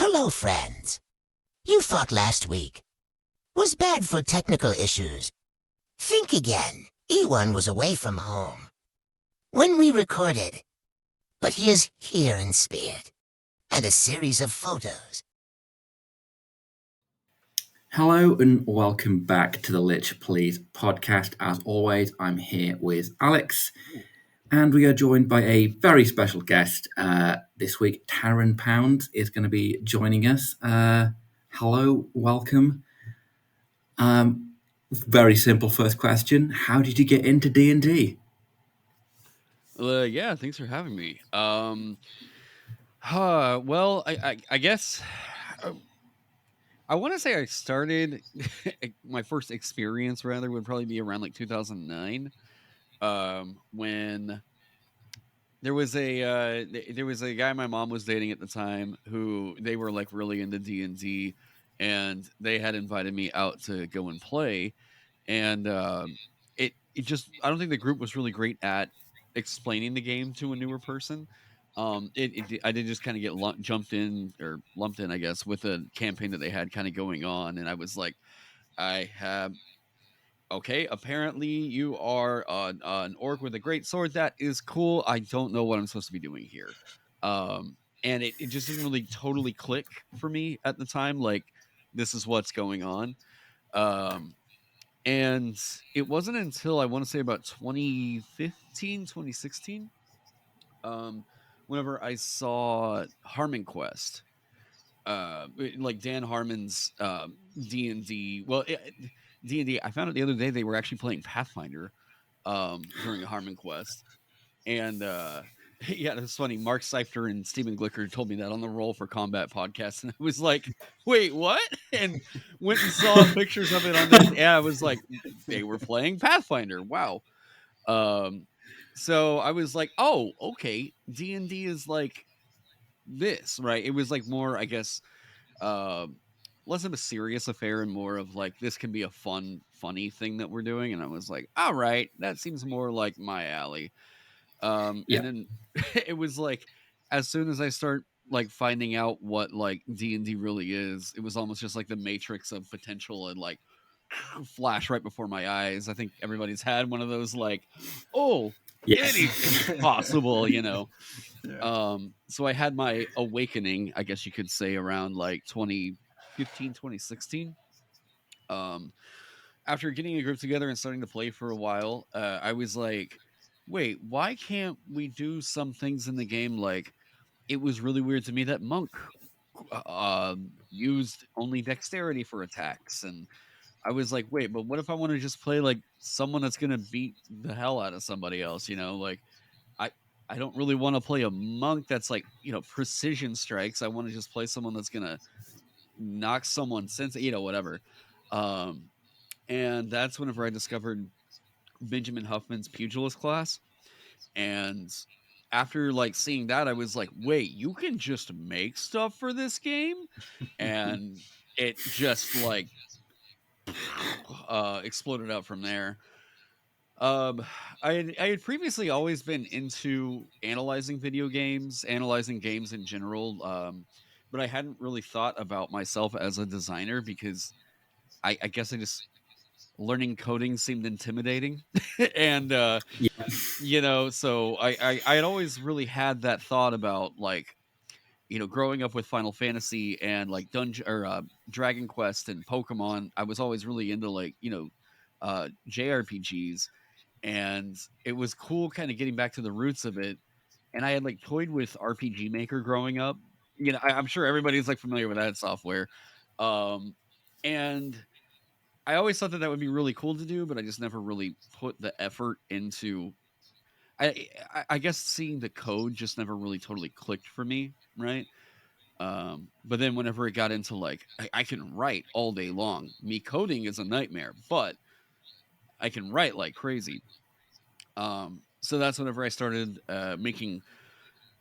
Hello, friends. You fought last week. Was bad for technical issues. Think again. Iwan was away from home when we recorded, but he is here in spirit, and a series of photos. Hello and welcome back to the Lich Please podcast. As always, I'm here with Alex, and we are joined by a very special guest this week. Taron Pound is going to be joining us. Hello, welcome. Very simple first question: how did you get into D&D? Yeah, thanks for having me. Well, I guess I want to say I started my first experience rather would probably be around like 2009, when there was a guy my mom was dating at the time who they were like really into D&D, and they had invited me out to go and play, and it just I don't think the group was really great at explaining the game to a newer person. I did just kind of get jumped in or lumped in, I guess, with a campaign that they had kind of going on, and I was like, I have okay. Apparently, you are an orc with a great sword. That is cool. I don't know what I'm supposed to be doing here. And it just didn't really totally click for me at the time. Like, this is what's going on. Um, and it wasn't until I want to say about 2015, 2016, whenever I saw Harmon Quest, like Dan Harmon's D&D. Well, D&D, I found out the other day they were actually playing Pathfinder during a Harmon Quest. And yeah, it's funny. Mark Seifter and Stephen Glicker told me that on the Roll for Combat podcast, and I was like, "Wait, what?" And went and saw pictures of it on this. Yeah, I was like, they were playing Pathfinder. Wow. Um, so I was like, "Oh, okay. D&D is like this, right?" It was like more, I guess, uh, less of a serious affair and more of like this can be a funny thing that we're doing. And I was like, "All right, that seems more like my alley." And Yeah, then it was like, as soon as I start like finding out what like D&D really is, it was almost just like the matrix of potential and like flash right before my eyes. I think everybody's had one of those like, oh, yes. anything's possible. Yeah. So I had my awakening, I guess you could say, around like 2015, 2016. Um, After getting a group together and starting to play for a while, I was like, wait, why can't we do some things in the game? Like, it was really weird to me that Monk used only dexterity for attacks. And I was like, wait, but what if I want to just play like someone that's going to beat the hell out of somebody else? Like, I. I don't really want to play a monk that's like, precision strikes. I want to just play someone that's gonna knock someone sense, whatever. Um, and that's whenever I discovered Benjamin Huffman's pugilist class. And after like seeing that, I was like, wait, you can just make stuff for this game? And it just like exploded out from there. Um, I had previously always been into analyzing video games, analyzing games in general. But I hadn't really thought about myself as a designer because I guess I just learning coding seemed intimidating. And Yeah. so I had always really had that thought about like, growing up with Final Fantasy and like Dungeon or Dragon Quest and Pokemon. I was always really into like, JRPGs, and it was cool kind of getting back to the roots of it. And I had like toyed with RPG Maker growing up. I'm sure everybody's like familiar with that software. Um, and I always thought that that would be really cool to do, but I just never really put the effort into. I guess seeing the code just never really totally clicked for me, right? But then whenever it got into like I can write all day long, me coding is a nightmare, but I can write like crazy. So that's whenever I started making.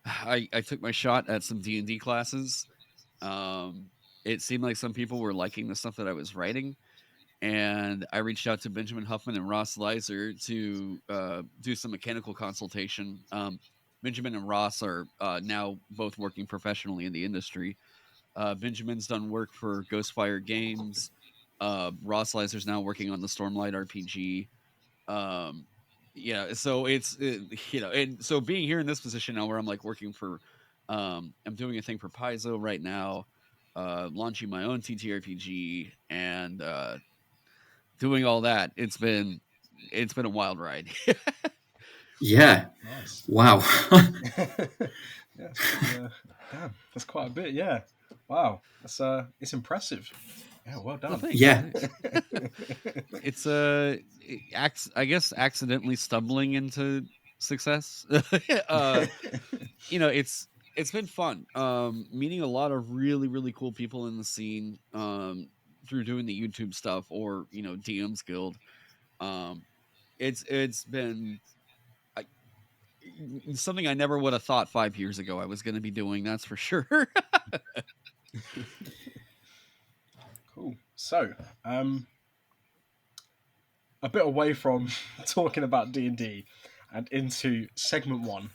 I took my shot at some D&D classes. Um, it seemed like some people were liking the stuff that I was writing, and I reached out to Benjamin Huffman and Ross Leiser to do some mechanical consultation. Benjamin and Ross are now both working professionally in the industry. Benjamin's done work for Ghostfire Games. Ross Leiser's now working on the Stormlight RPG. Yeah, so it's and so being here in this position now, where I'm like working for, I'm doing a thing for Paizo right now, launching my own TTRPG, and doing all that. It's been a wild ride. Yeah. Nice. Wow. Yeah, damn, that's quite a bit. Yeah. Wow. That's it's impressive. Yeah, well done. Well, thanks, Yeah. thanks. It's I guess accidentally stumbling into success. It's been fun. Meeting a lot of really cool people in the scene through doing the YouTube stuff or DM's Guild. It's been something I never would have thought 5 years ago I was going to be doing. That's for sure. Cool. So, a bit away from talking about D&D and into segment 1,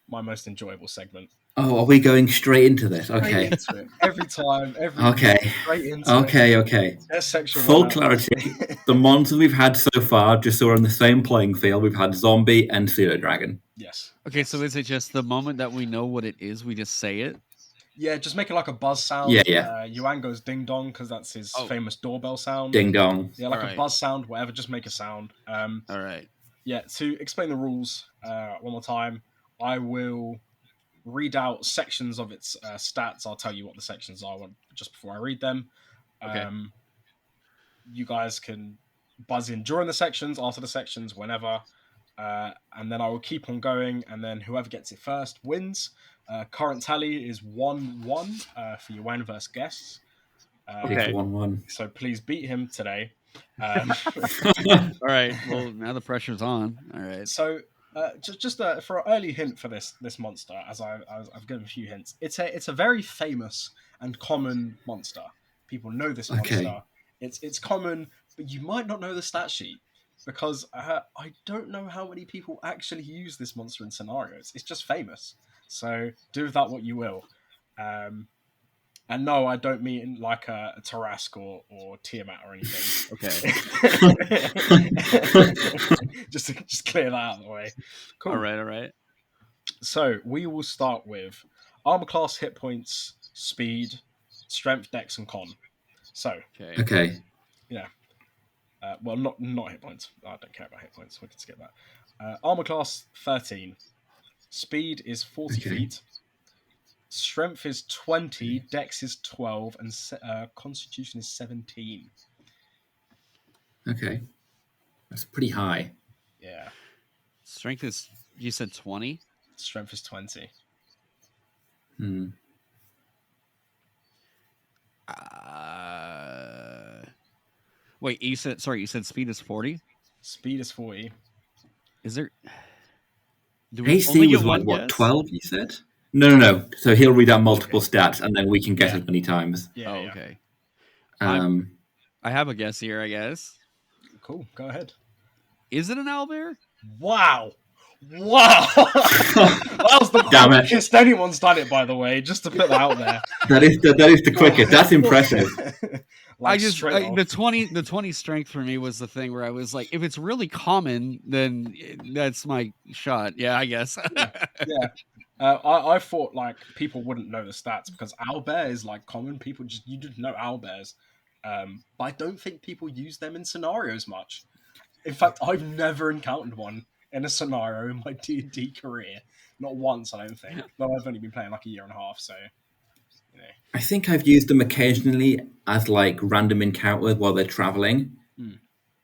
my most enjoyable segment. Oh, are we going straight into this? Straight Okay. into it. Every time, Okay. straight into it. Okay. There's section Full 1. clarity. The monsters we've had so far, just so we're on the same playing field, we've had zombie and pseudo dragon. Yes. Okay, so is it just the moment that we know what it is, we just say it? Yeah, just make it like a buzz sound. Yeah. Yuan goes ding dong because that's his famous doorbell sound. Ding dong. Yeah, like Alright. a buzz sound, whatever. Just make a sound. All right. Yeah. To explain the rules one more time, I will read out sections of its stats. I'll tell you what the sections are just before I read them. Okay. You guys can buzz in during the sections, after the sections, whenever. And then I will keep on going, and then whoever gets it first wins. Current tally is 1-1 for Yuan versus guests. Okay. 1-1. So please beat him today. All right. Well, now the pressure's on. All right. So just for an early hint for this monster, as I've given a few hints, it's a very famous and common monster. People know this monster. Okay. It's common, but you might not know the stat sheet because I don't know how many people actually use this monster in scenarios. It's just famous. So do with that what you will. And no, I don't mean like a Tarask or Tiamat or anything. Okay. just clear that out of the way. Cool. All right. So we will start with armor class, hit points, speed, strength, dex, and con. So Okay. well, not hit points. I don't care about hit points. We can skip that. Armor class 13. Speed is 40 feet. Strength is 20. Dex is 12, and Constitution is 17. Okay. That's pretty high. Yeah. Strength is, you said 20? Strength is 20. Wait, you said speed is 40? Speed is 40. Is there? Do we only AC get was one what, guess? 12, you said? No. So he'll read out multiple stats, and then we can guess as many times. Yeah. Oh, Yeah. okay. Um, I have a guess here, I guess. Cool. Go ahead. Is it an owlbear? Wow. That was the Damn it. quickest anyone's done it, by the way, just to put that out there. that is the quickest. That's impressive. The 20 strength for me was the thing where I was like, if it's really common, then that's my shot. Yeah, I guess. Yeah. I thought like people wouldn't know the stats because owlbear is like common. You just know owlbears. But I don't think people use them in scenarios much. In fact, I've never encountered one in a scenario in my D&D career. Not once, I don't think. Though I've only been playing like a year and a half, so I think I've used them occasionally as like random encounters while they're traveling.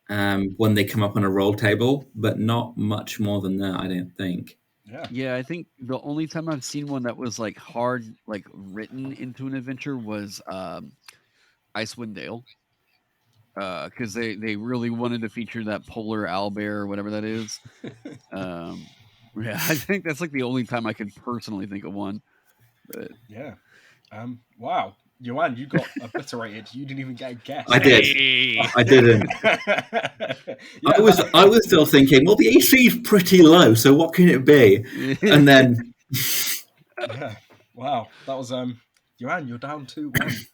When they come up on a roll table, but not much more than that, I don't think. Yeah, I think the only time I've seen one that was like hard, like written into an adventure was Icewind Dale. Because they really wanted to feature that polar owlbear or whatever that is. Yeah, I think that's like the only time I could personally think of one. But yeah. Wow. Yuan, you got obliterated. You didn't even get a guess. I did. I didn't. I was still thinking, well, the AC is pretty low, so what can it be? And then Yeah. Wow. That was Joanne, you're down 2-1.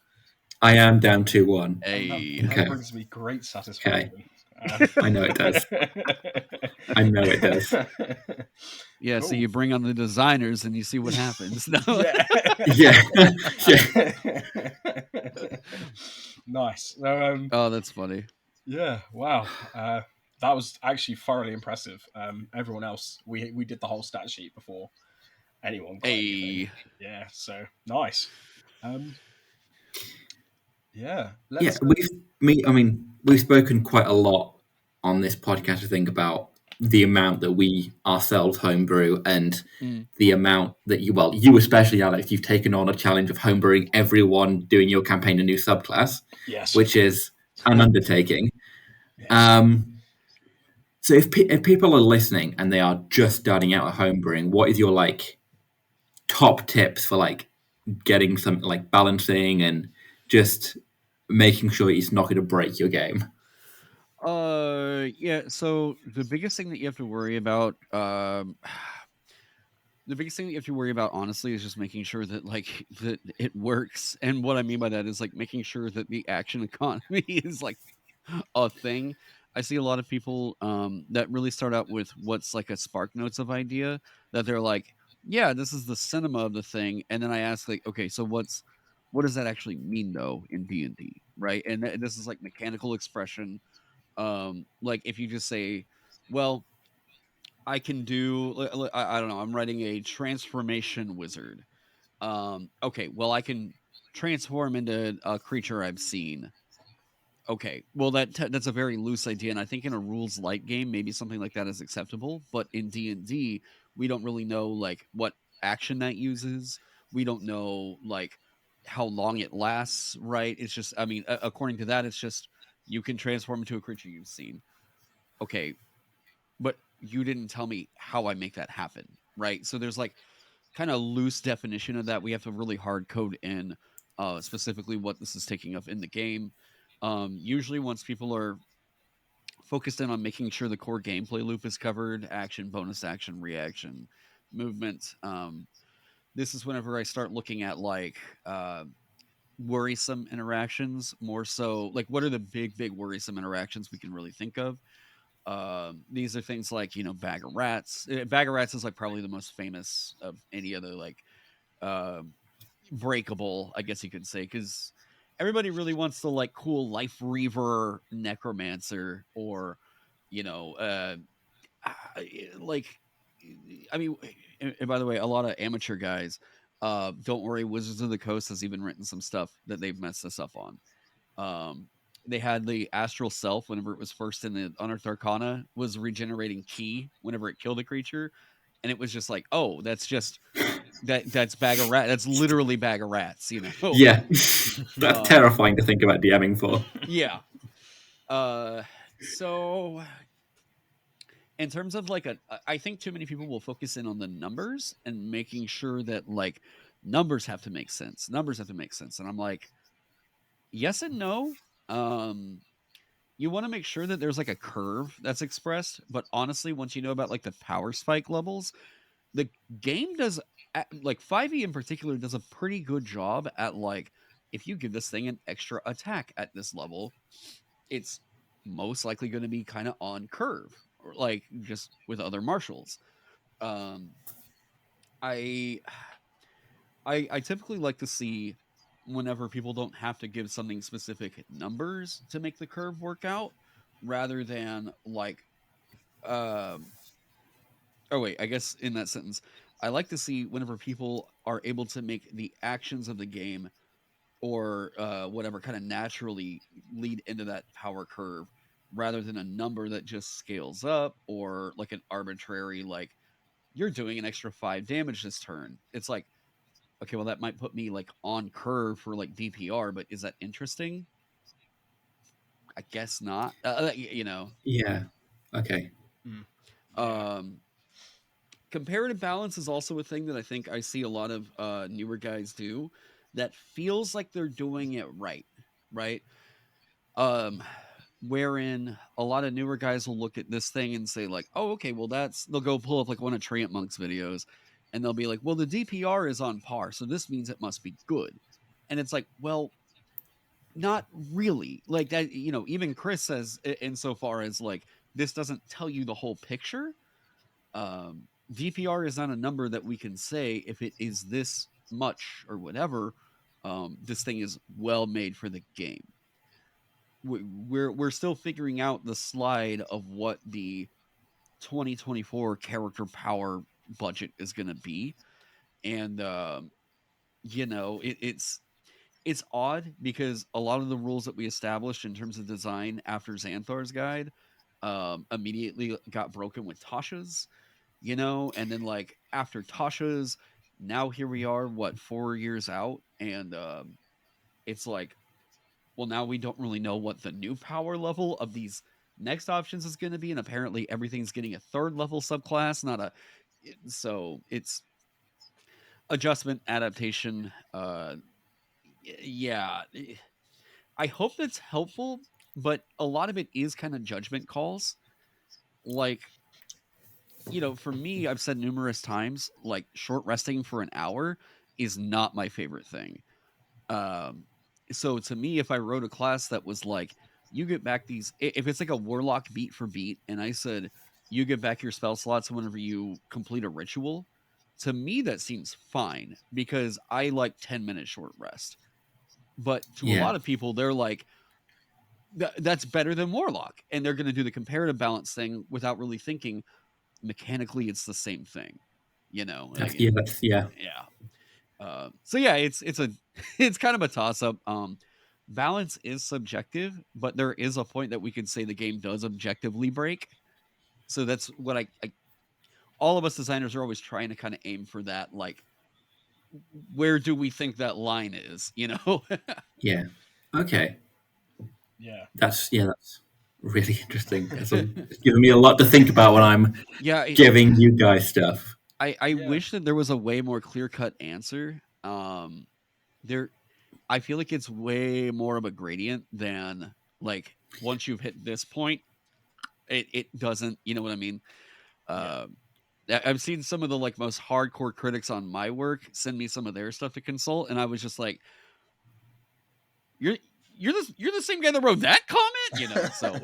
I am down 2-1. Hey. That Okay. brings me great satisfaction. I know it does. I know it does. Yeah, so Cool. you bring on the designers and you see what happens. No. Yeah. Yeah. Yeah. Nice. Oh, that's funny. Yeah. Wow. That was actually thoroughly impressive. Everyone else, we did the whole stat sheet before anyone got anything. Hey. Yeah. So nice. Yeah. Yeah, we've spoken quite a lot on this podcast, I think, about the amount that we ourselves homebrew and the amount that you especially, Alex, you've taken on a challenge of homebrewing everyone doing your campaign a new subclass, Yes. which is an undertaking. Yes. So if people are listening and they are just starting out at homebrewing, what is your top tips for getting some balancing and just making sure it's not going to break your game? Yeah, so the biggest thing that you have to worry about honestly is just making sure that that it works. And what I mean by that is making sure that the action economy is a thing. I see a lot of people that really start out with what's a spark notes of idea that they're like, yeah, this is the cinema of the thing, and then I ask okay, so what does that actually mean though in D&D, right? And this is mechanical expression. If you just say, well, I can do, I don't know, I'm writing a transformation wizard. Okay, well, I can transform into a creature I've seen. Okay, well, that's a very loose idea, and I think in a rules light game, maybe something like that is acceptable. But in D&D, we don't really know what action that uses. We don't know how long it lasts. Right? It's just, I mean, according to that, it's just you can transform into a creature you've seen. Okay, but you didn't tell me how I make that happen. Right? So there's kind of loose definition of that. We have to really hard code in specifically what this is taking up in the game. Usually, once people are focused in on making sure the core gameplay loop is covered, action, bonus action, reaction, movement, this is whenever I start looking at worrisome interactions more so. What are the big worrisome interactions we can really think of? These are things like bag of rats. Bag of rats is probably the most famous of any other uh, breakable, I guess you could say, because everybody really wants the cool life reaver necromancer or you know uh like I mean, and by the way, a lot of amateur guys, don't worry, Wizards of the Coast has even written some stuff that they've messed this up on. They had the astral self whenever it was first in the Unearthed Arcana was regenerating ki whenever it killed a creature, and it was just oh, that's just that's bag of rat. That's literally bag of rats. Yeah, that's terrifying to think about DMing for. Yeah. So in terms of I think too many people will focus in on the numbers and making sure that numbers have to make sense. Numbers have to make sense, and I'm yes and no. You want to make sure that there's a curve that's expressed, but honestly, once you know about the power spike levels, the game does 5e in particular does a pretty good job at if you give this thing an extra attack at this level, it's most likely going to be kind of on curve or just with other marshals. I typically like to see whenever people don't have to give something specific numbers to make the curve work out, rather than oh wait, I guess in that sentence, I like to see whenever people are able to make the actions of the game or whatever kind of naturally lead into that power curve, rather than a number that just scales up or an arbitrary you're doing an extra 5 damage this turn. It's okay, well that might put me on curve for DPR, but is that interesting? I guess not. Yeah. Okay. Comparative balance is also a thing that I think I see a lot of newer guys do that feels like they're doing it right. Wherein a lot of newer guys will look at this thing and say oh, okay, well they'll go pull up one of Treant Monk's videos and they'll be well, the DPR is on par, so this means it must be good. And it's like, well, not really. Like that, even Chris says insofar as like this doesn't tell you the whole picture. DPR is not a number that we can say if it is this much or whatever. This thing is well made for the game. We're still figuring out the slide of what the 2024 character power budget is going to be, and it's odd because a lot of the rules that we established in terms of design after Xanthar's guide immediately got broken with Tasha's, and then like after Tasha's, now here we are, 4 years out, and it's like, well, now we don't really know what the new power level of these next options is going to be, and apparently everything's getting a 3rd level subclass, not a. So it's adjustment, adaptation. Yeah, I hope that's helpful, but a lot of it is kind of judgment calls. Like, for me, I've said numerous times, like short resting for an hour is not my favorite thing. So to me, if I wrote a class that was like, you get back these, if it's like a warlock beat for beat, and I said, you get back your spell slots whenever you complete a ritual, to me, that seems fine because I like 10-minute short rest. But to a lot of people, they're like, that's better than warlock. And they're going to do the comparative balance thing without really thinking mechanically it's the same thing, Yeah. So yeah, it's it's kind of a toss up. Balance is subjective, but there is a point that we could say the game does objectively break. So that's what I all of us designers are always trying to kind of aim for that. Like, where do we think that line is? Yeah. Okay. Yeah. That's really interesting. It's giving me a lot to think about when I'm giving you guys stuff. I wish that there was a way more clear-cut answer. I feel like it's way more of a gradient than like once you've hit this point, it doesn't. You know what I mean? I've seen some of the like most hardcore critics on my work send me some of their stuff to consult, and I was just like, "You're the same guy that wrote that comment," So,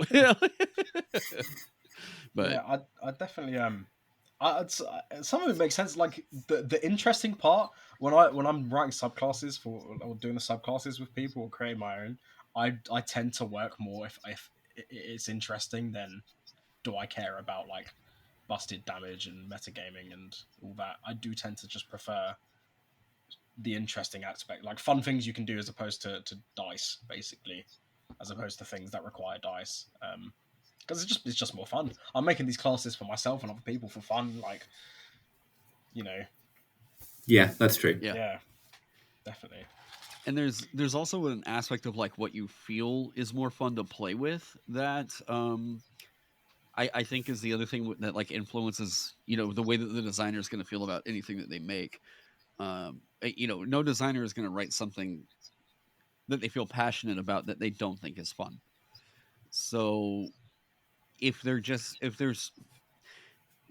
but yeah, I definitely some of it makes sense. Like the interesting part when I'm writing subclasses or doing the subclasses with people or creating my own, I tend to work more if it's interesting than do I care about like busted damage and metagaming and all that. I do tend to just prefer the interesting aspect, like fun things you can do as opposed to dice, basically, as opposed to things that require dice. Because it's just more fun. I'm making these classes for myself and other people for fun, like, Yeah, that's true. Yeah, definitely. And there's also an aspect of like what you feel is more fun to play with that I think is the other thing that like influences the way that the designer is going to feel about anything that they make. No designer is going to write something that they feel passionate about that they don't think is fun. So if there's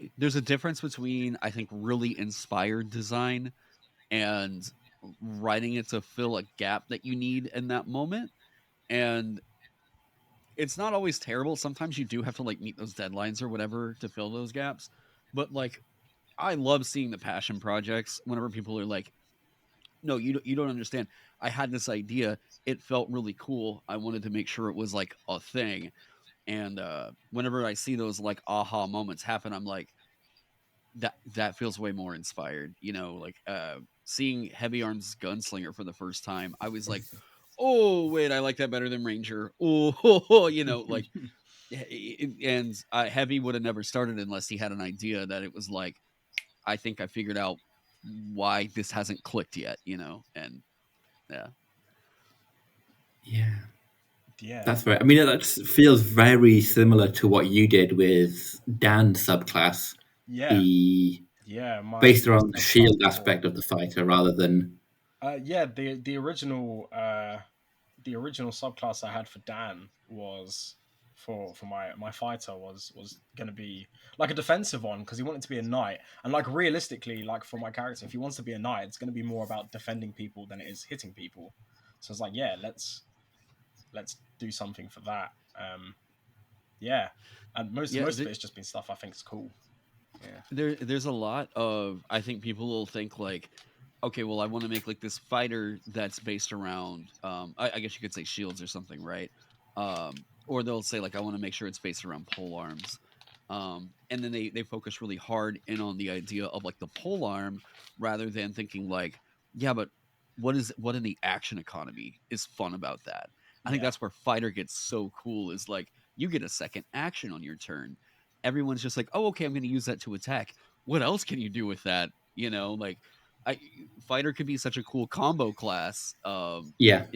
a difference between, I think, really inspired design and writing it to fill a gap that you need in that moment. And it's not always terrible. Sometimes you do have to like meet those deadlines or whatever to fill those gaps. But like, I love seeing the passion projects whenever people are like, no, you don't understand. I had this idea. It felt really cool. I wanted to make sure it was like a thing. And whenever I see those like aha moments happen, I'm like, that feels way more inspired. Like seeing Heavy Arms Gunslinger for the first time, I was like, oh wait, I like that better than Ranger. Oh, like, and Heavy would have never started unless he had an idea that it was like, I think I figured out why this hasn't clicked yet, and yeah. Yeah, that's right. I mean, that feels very similar to what you did with Dan's subclass. Based around the shield aspect of the fighter rather than the original subclass I had for Dan was for my fighter was going to be like a defensive one, because he wanted to be a knight, and like realistically, like for my character, if he wants to be a knight, it's going to be more about defending people than it is hitting people. So it's like, yeah, let's do something for that. Yeah, and most of it's just been stuff I think is cool. Yeah, there's a lot of, I think people will think like, okay, well, I want to make like this fighter that's based around, I guess you could say shields or something, right? Or they'll say like, I want to make sure it's based around pole arms. And then they focus really hard in on the idea of like the pole arm, rather than thinking like, yeah, but what in the action economy is fun about that? I think that's where fighter gets so cool, is like, you get a second action on your turn. Everyone's just like, oh, okay, I'm going to use that to attack. What else can you do with that? You know, like, fighter could be such a cool combo class. Yeah.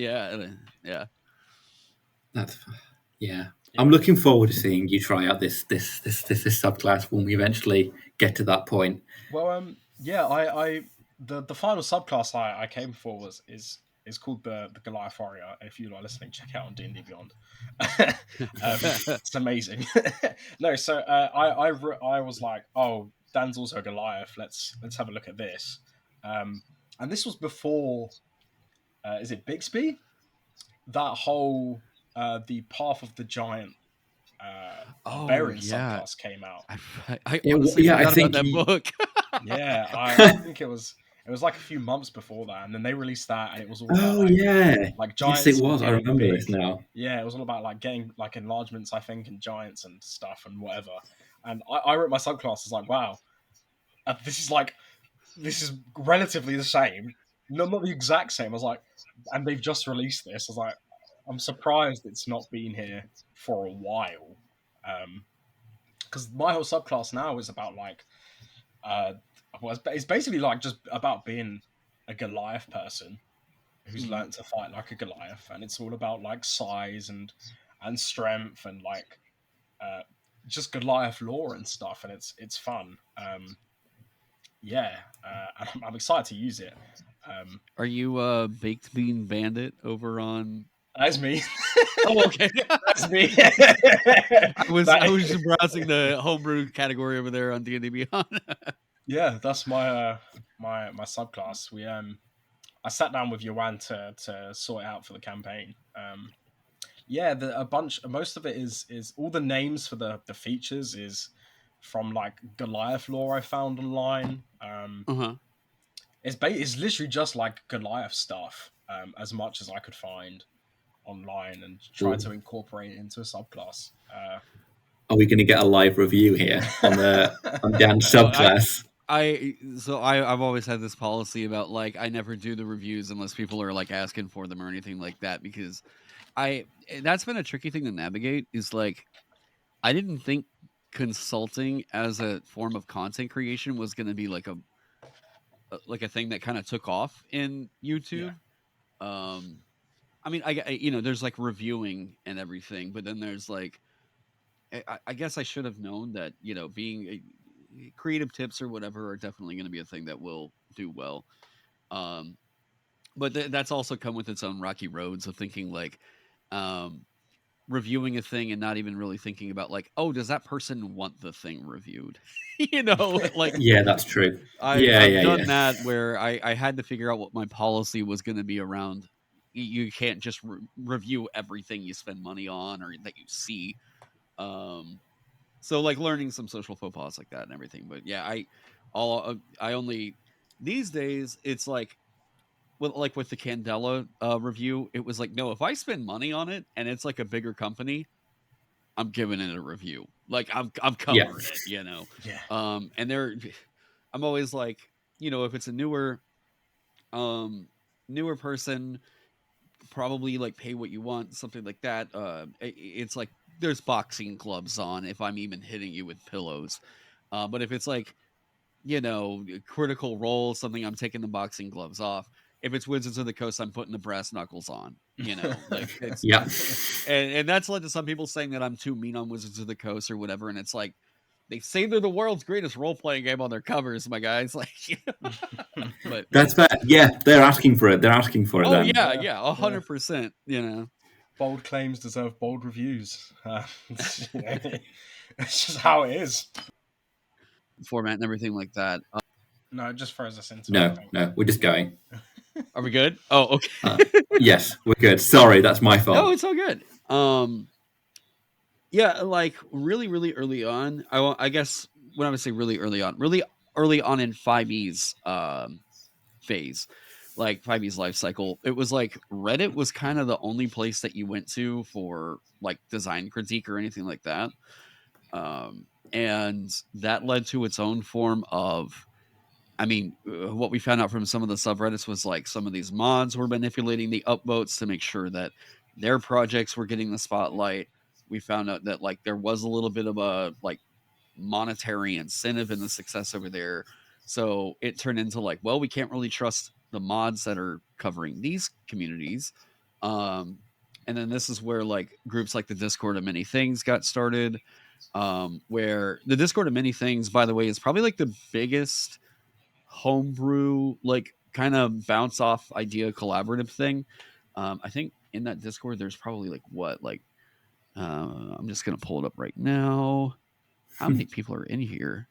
That's yeah. I'm looking forward to seeing you try out this subclass when we eventually get to that point. Well, I the final subclass I came for is called the Goliath Warrior. If you are listening, check it out on D&D Beyond. It's amazing. No, so I was like, oh, Dan's also a Goliath. Let's have a look at this. And this was before, is it Bixby? That whole the Path of the Giant barbarian subclass came out. I honestly forgot about that book. Yeah, I think it was like a few months before that, and then they released that, and it was all about like giants. Yes, it was. I remember this now. Yeah, it was all about like getting like enlargements, I think, and giants and stuff and whatever. And I wrote my subclass as like, wow, this is relatively the same, not the exact same. I was like, and they've just released this. I was like, I'm surprised it's not been here for a while, because my whole subclass now is about like. It's basically like just about being a Goliath person who's learned to fight like a Goliath, and it's all about like size and strength and like just Goliath lore and stuff, and it's fun. I'm excited to use it. Are you Baked Bean Bandit over on? That's me. Oh, okay. That's me. I was just browsing the homebrew category over there on D&D Beyond. Yeah, that's my my subclass. We I sat down with Iwan to sort it out for the campaign. Most of it is all the names for the features is from like Goliath lore I found online. It's literally just like Goliath stuff, as much as I could find online, and try to incorporate it into a subclass. Are we going to get a live review here on Dan's subclass? I've always had this policy about like, I never do the reviews unless people are like asking for them or anything like that, because that's been a tricky thing to navigate, is like, I didn't think consulting as a form of content creation was going to be like a thing that kind of took off in YouTube. Yeah. I mean, there's like reviewing and everything, but then there's like, I guess I should have known that, being creative tips or whatever are definitely going to be a thing that will do well. But that's also come with its own rocky roads of thinking like, reviewing a thing and not even really thinking about like, oh, does that person want the thing reviewed? Like, yeah, that's true. I've done that where I had to figure out what my policy was going to be around. You can't just review everything you spend money on or that you see. So like learning some social faux pas like that and everything. But yeah, I only these days it's like, with the Candela review, it was like, no, if I spend money on it and it's like a bigger company, I'm giving it a review. Like I'm covering it, Yeah. And I'm always like, if it's a newer person, probably like pay what you want, something like that. It's like there's boxing gloves on if I'm even hitting you with pillows. But if it's like, critical role, something, I'm taking the boxing gloves off. If it's Wizards of the Coast, I'm putting the brass knuckles on, like it's, yeah. And that's led to some people saying that I'm too mean on Wizards of the Coast or whatever. And it's like, they say they're the world's greatest role-playing game on their covers, my guys. Like, but that's fair. Yeah, they're asking for it. They're asking for it. Oh then. yeah, 100%. bold claims deserve bold reviews. It's just how it is. Format and everything like that. No, it just throws us into No, we're just going. Are we good? Oh, okay. Yes, we're good. Sorry, that's my fault. No, it's all good. Yeah, like really, really early on. I guess when I would say really early on in 5e's phase, like 5e's life cycle, it was like Reddit was kind of the only place that you went to for like design critique or anything like that. And that led to its own form of, I mean, what we found out from some of the subreddits was like some of these mods were manipulating the upvotes to make sure that their projects were getting the spotlight. We found out that like there was a little bit of a like monetary incentive in the success over there. So it turned into like, well, we can't really trust the mods that are covering these communities. And then this is where like groups like the Discord of Many Things got started, where the Discord of Many Things, by the way, is probably like the biggest homebrew like kind of bounce off idea collaborative thing. I think in that Discord there's probably like what, like I'm just gonna pull it up right now. How many people are in here?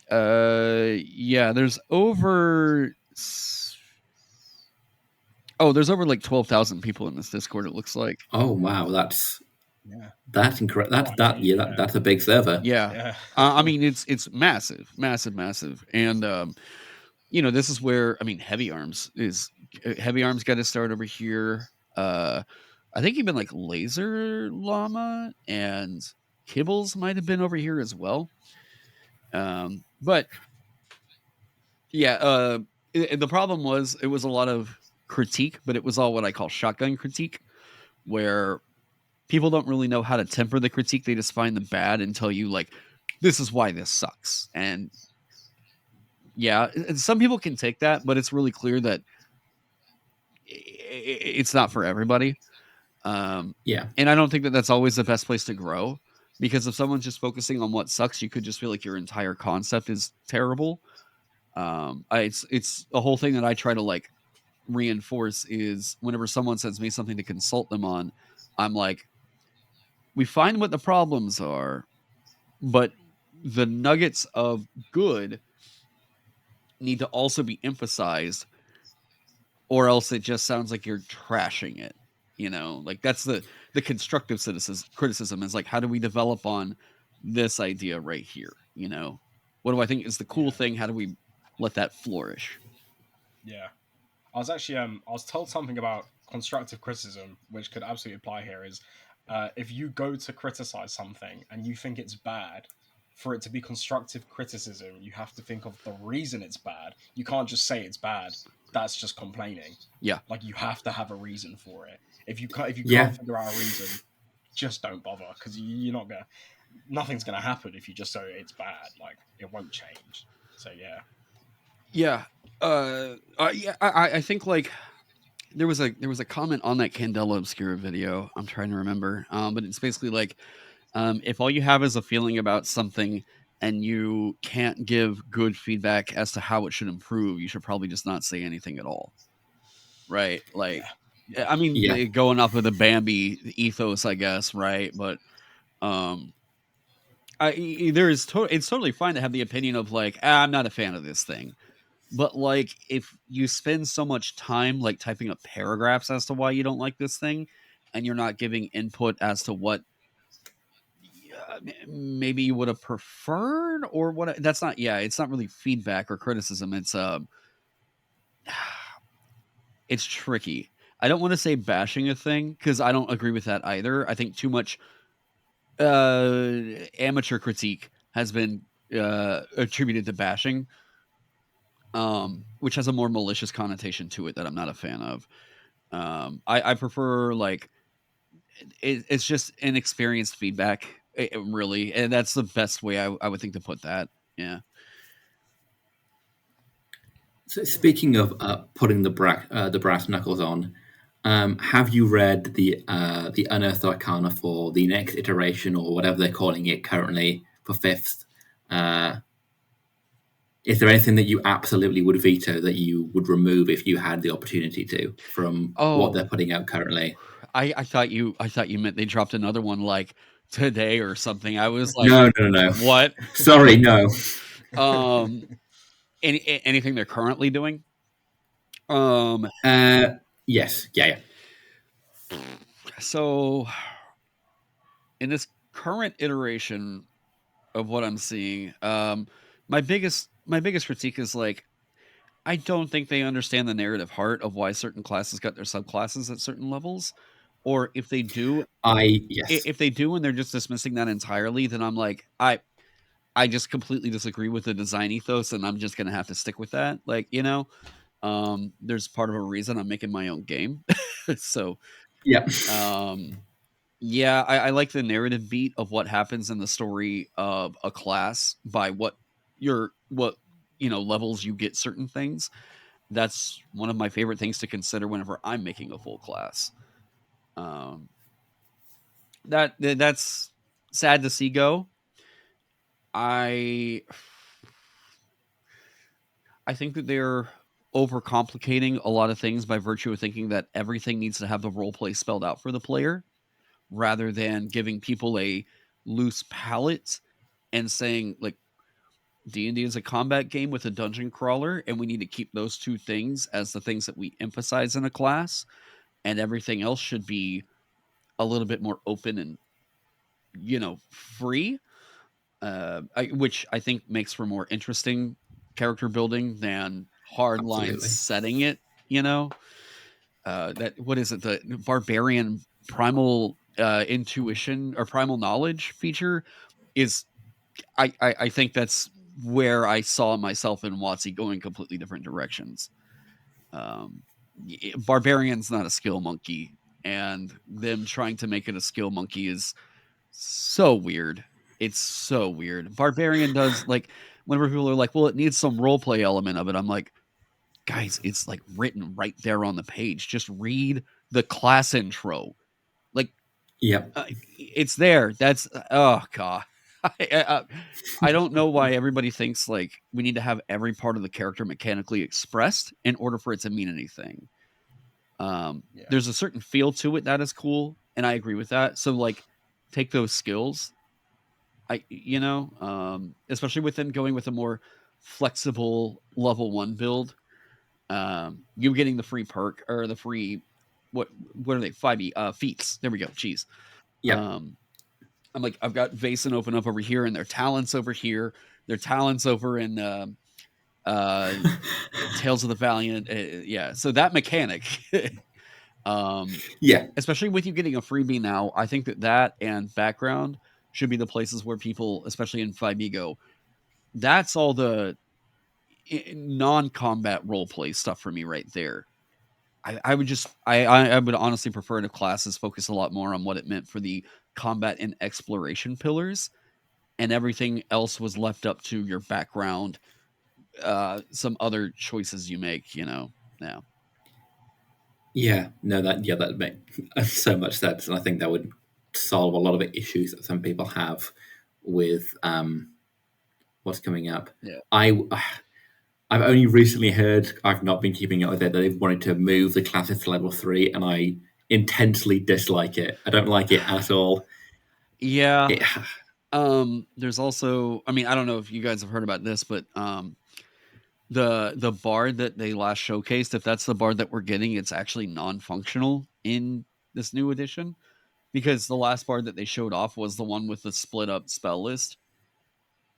Yeah, there's over like 12,000 people in this Discord, it looks like. Oh wow, that's Yeah. that's incredible. That's a big server. Yeah. I mean, it's massive. And this is where, I mean, Heavy Arms got to start over here. I think even like Laser Llama and Kibbles might have been over here as well. But yeah, the problem was it was a lot of critique, but it was all what I call shotgun critique, where people don't really know how to temper the critique. They just find the bad and tell you like, this is why this sucks. And yeah, some people can take that, but it's really clear that it's not for everybody. Yeah. And I don't think that that's always the best place to grow, because if someone's just focusing on what sucks, you could just feel like your entire concept is terrible. It's a whole thing that I try to like reinforce is whenever someone sends me something to consult them on, I'm like, we find what the problems are, but the nuggets of good need to also be emphasized, or else it just sounds like you're trashing it. Like that's the constructive criticism is like, how do we develop on this idea right here? What do I think is the cool thing? How do we let that flourish? Yeah. I was actually I was told something about constructive criticism, which could absolutely apply here. Is if you go to criticize something and you think it's bad, for it to be constructive criticism, you have to think of the reason it's bad. You can't just say it's bad. That's just complaining. Yeah, like you have to have a reason for it. If you can't figure out a reason, just don't bother, because nothing's gonna happen if you just say it's bad. Like it won't change. So yeah. Yeah. I think like there was a comment on that Candela Obscura video. I'm trying to remember. But it's basically like, if all you have is a feeling about something and you can't give good feedback as to how it should improve, you should probably just not say anything at all. Right? Like, yeah. I mean, going off of the Bambi ethos, I guess, right? But it's totally fine to have the opinion of like, I'm not a fan of this thing. But like, if you spend so much time like typing up paragraphs as to why you don't like this thing, and you're not giving input as to what maybe you would have preferred, or what, that's not, it's not really feedback or criticism. It's tricky. I don't want to say bashing a thing, because I don't agree with that either. I think too much amateur critique has been attributed to bashing, which has a more malicious connotation to it that I'm not a fan of. I prefer like it's just inexperienced feedback, really, and that's the best way I would think to put that. Yeah. So speaking of putting the brass knuckles on, have you read the Unearthed Arcana for the next iteration, or whatever they're calling it currently, for 5th? Is there anything that you absolutely would veto that you would remove if you had the opportunity to from what they're putting out currently? I thought you meant they dropped another one like today or something. I was like, No. what? Sorry, no. Anything they're currently doing? Yes, yeah. So in this current iteration of what I'm seeing, my biggest critique is like, I don't think they understand the narrative heart of why certain classes got their subclasses at certain levels, or if they do, Yes. if they do and they're just dismissing that entirely, then I'm like, I just completely disagree with the design ethos, and I'm just gonna have to stick with that. Like, there's part of a reason I'm making my own game, so Yeah. yeah, I like the narrative beat of what happens in the story of a class by what levels you get certain things. That's one of my favorite things to consider whenever I'm making a full class. That's sad to see go. I think that they're overcomplicating a lot of things by virtue of thinking that everything needs to have the role play spelled out for the player, rather than giving people a loose palette and saying like, D&D is a combat game with a dungeon crawler, and we need to keep those two things as the things that we emphasize in a class, and everything else should be a little bit more open and free, which I think makes for more interesting character building than hard lines Absolutely. setting it. That what is it? The barbarian primal intuition or primal knowledge feature is. I think that's where I saw myself and WotC going completely different directions. Barbarian's not a skill monkey, and them trying to make it a skill monkey is so weird. It's so weird. Barbarian does like whenever people are like, "Well, it needs some role play element of it." I'm like, guys, it's like written right there on the page. Just read the class intro. Like, Yep. it's there. That's oh god. I don't know why everybody thinks like we need to have every part of the character mechanically expressed in order for it to mean anything. There's a certain feel to it that is cool, and I agree with that. So like, take those skills. Especially with them going with a more flexible level 1 build. You getting the free perk or the free what are they 5e feats? There we go. Jeez. Yep. I'm like, I've got Vason open up over here, and their talents over here. Their talents over in Tales of the Valiant. Yeah, so that mechanic, Yeah. especially with you getting a freebie now, I think that and background should be the places where people, especially in 5e, go. That's all the non-combat role play stuff for me right there. I would honestly prefer if classes focus a lot more on what it meant for the combat and exploration pillars, and everything else was left up to your background, some other choices you make. Yeah. Yeah. No, that makes so much sense, and I think that would solve a lot of the issues that some people have with what's coming up. Yeah. I've only recently heard, I've not been keeping up with it, that they've wanted to move the classes to level 3, and I intensely dislike it. I don't like it at all. Yeah. There's also, I mean, I don't know if you guys have heard about this, but the bard that they last showcased, if that's the bard that we're getting, it's actually non-functional in this new edition, because the last bard that they showed off was the one with the split up spell list,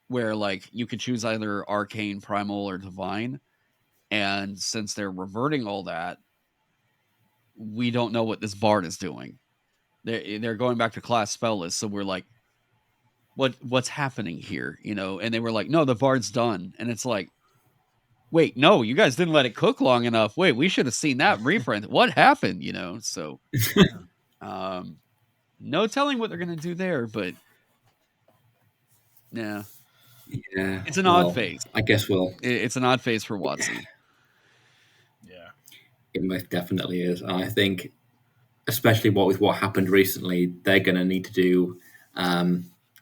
where like you could choose either arcane, primal, or divine, and since they're reverting all that, we don't know what this bard is doing. They're going back to class spell list, so we're like, what's happening here? And they were like, no, the bard's done, and it's like, wait, no, you guys didn't let it cook long enough. Wait, we should have seen that reprint. What happened? So no telling what they're gonna do there, but yeah, it's an odd phase. I guess it's an odd phase for WotC. Yeah, it most definitely is, and I think, especially with what happened recently, they're going to need to do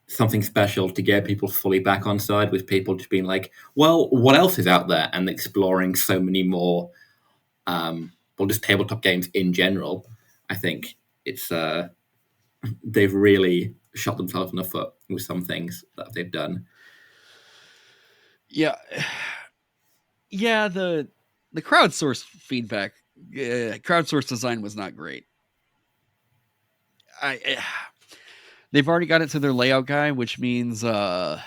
something special to get people fully back on side, with people just being like, well, what else is out there, and exploring so many more just tabletop games in general. I think it's they've really shot themselves in the foot with some things that they've done. Yeah. Yeah, the crowdsourced feedback, crowdsourced design was not great. They've already got it to their layout guy, which means a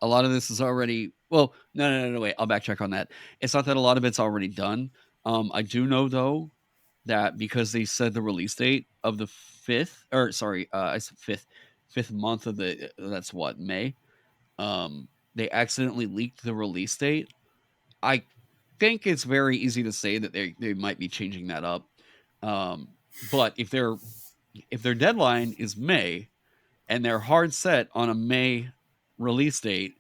lot of this is already. Well, no, wait. I'll backtrack on that. It's not that a lot of it's already done. I do know though that because they said the release date of the I said fifth month of that's what, May. They accidentally leaked the release date. I think it's very easy to say that they might be changing that up. But if their deadline is May and they're hard set on a May release date,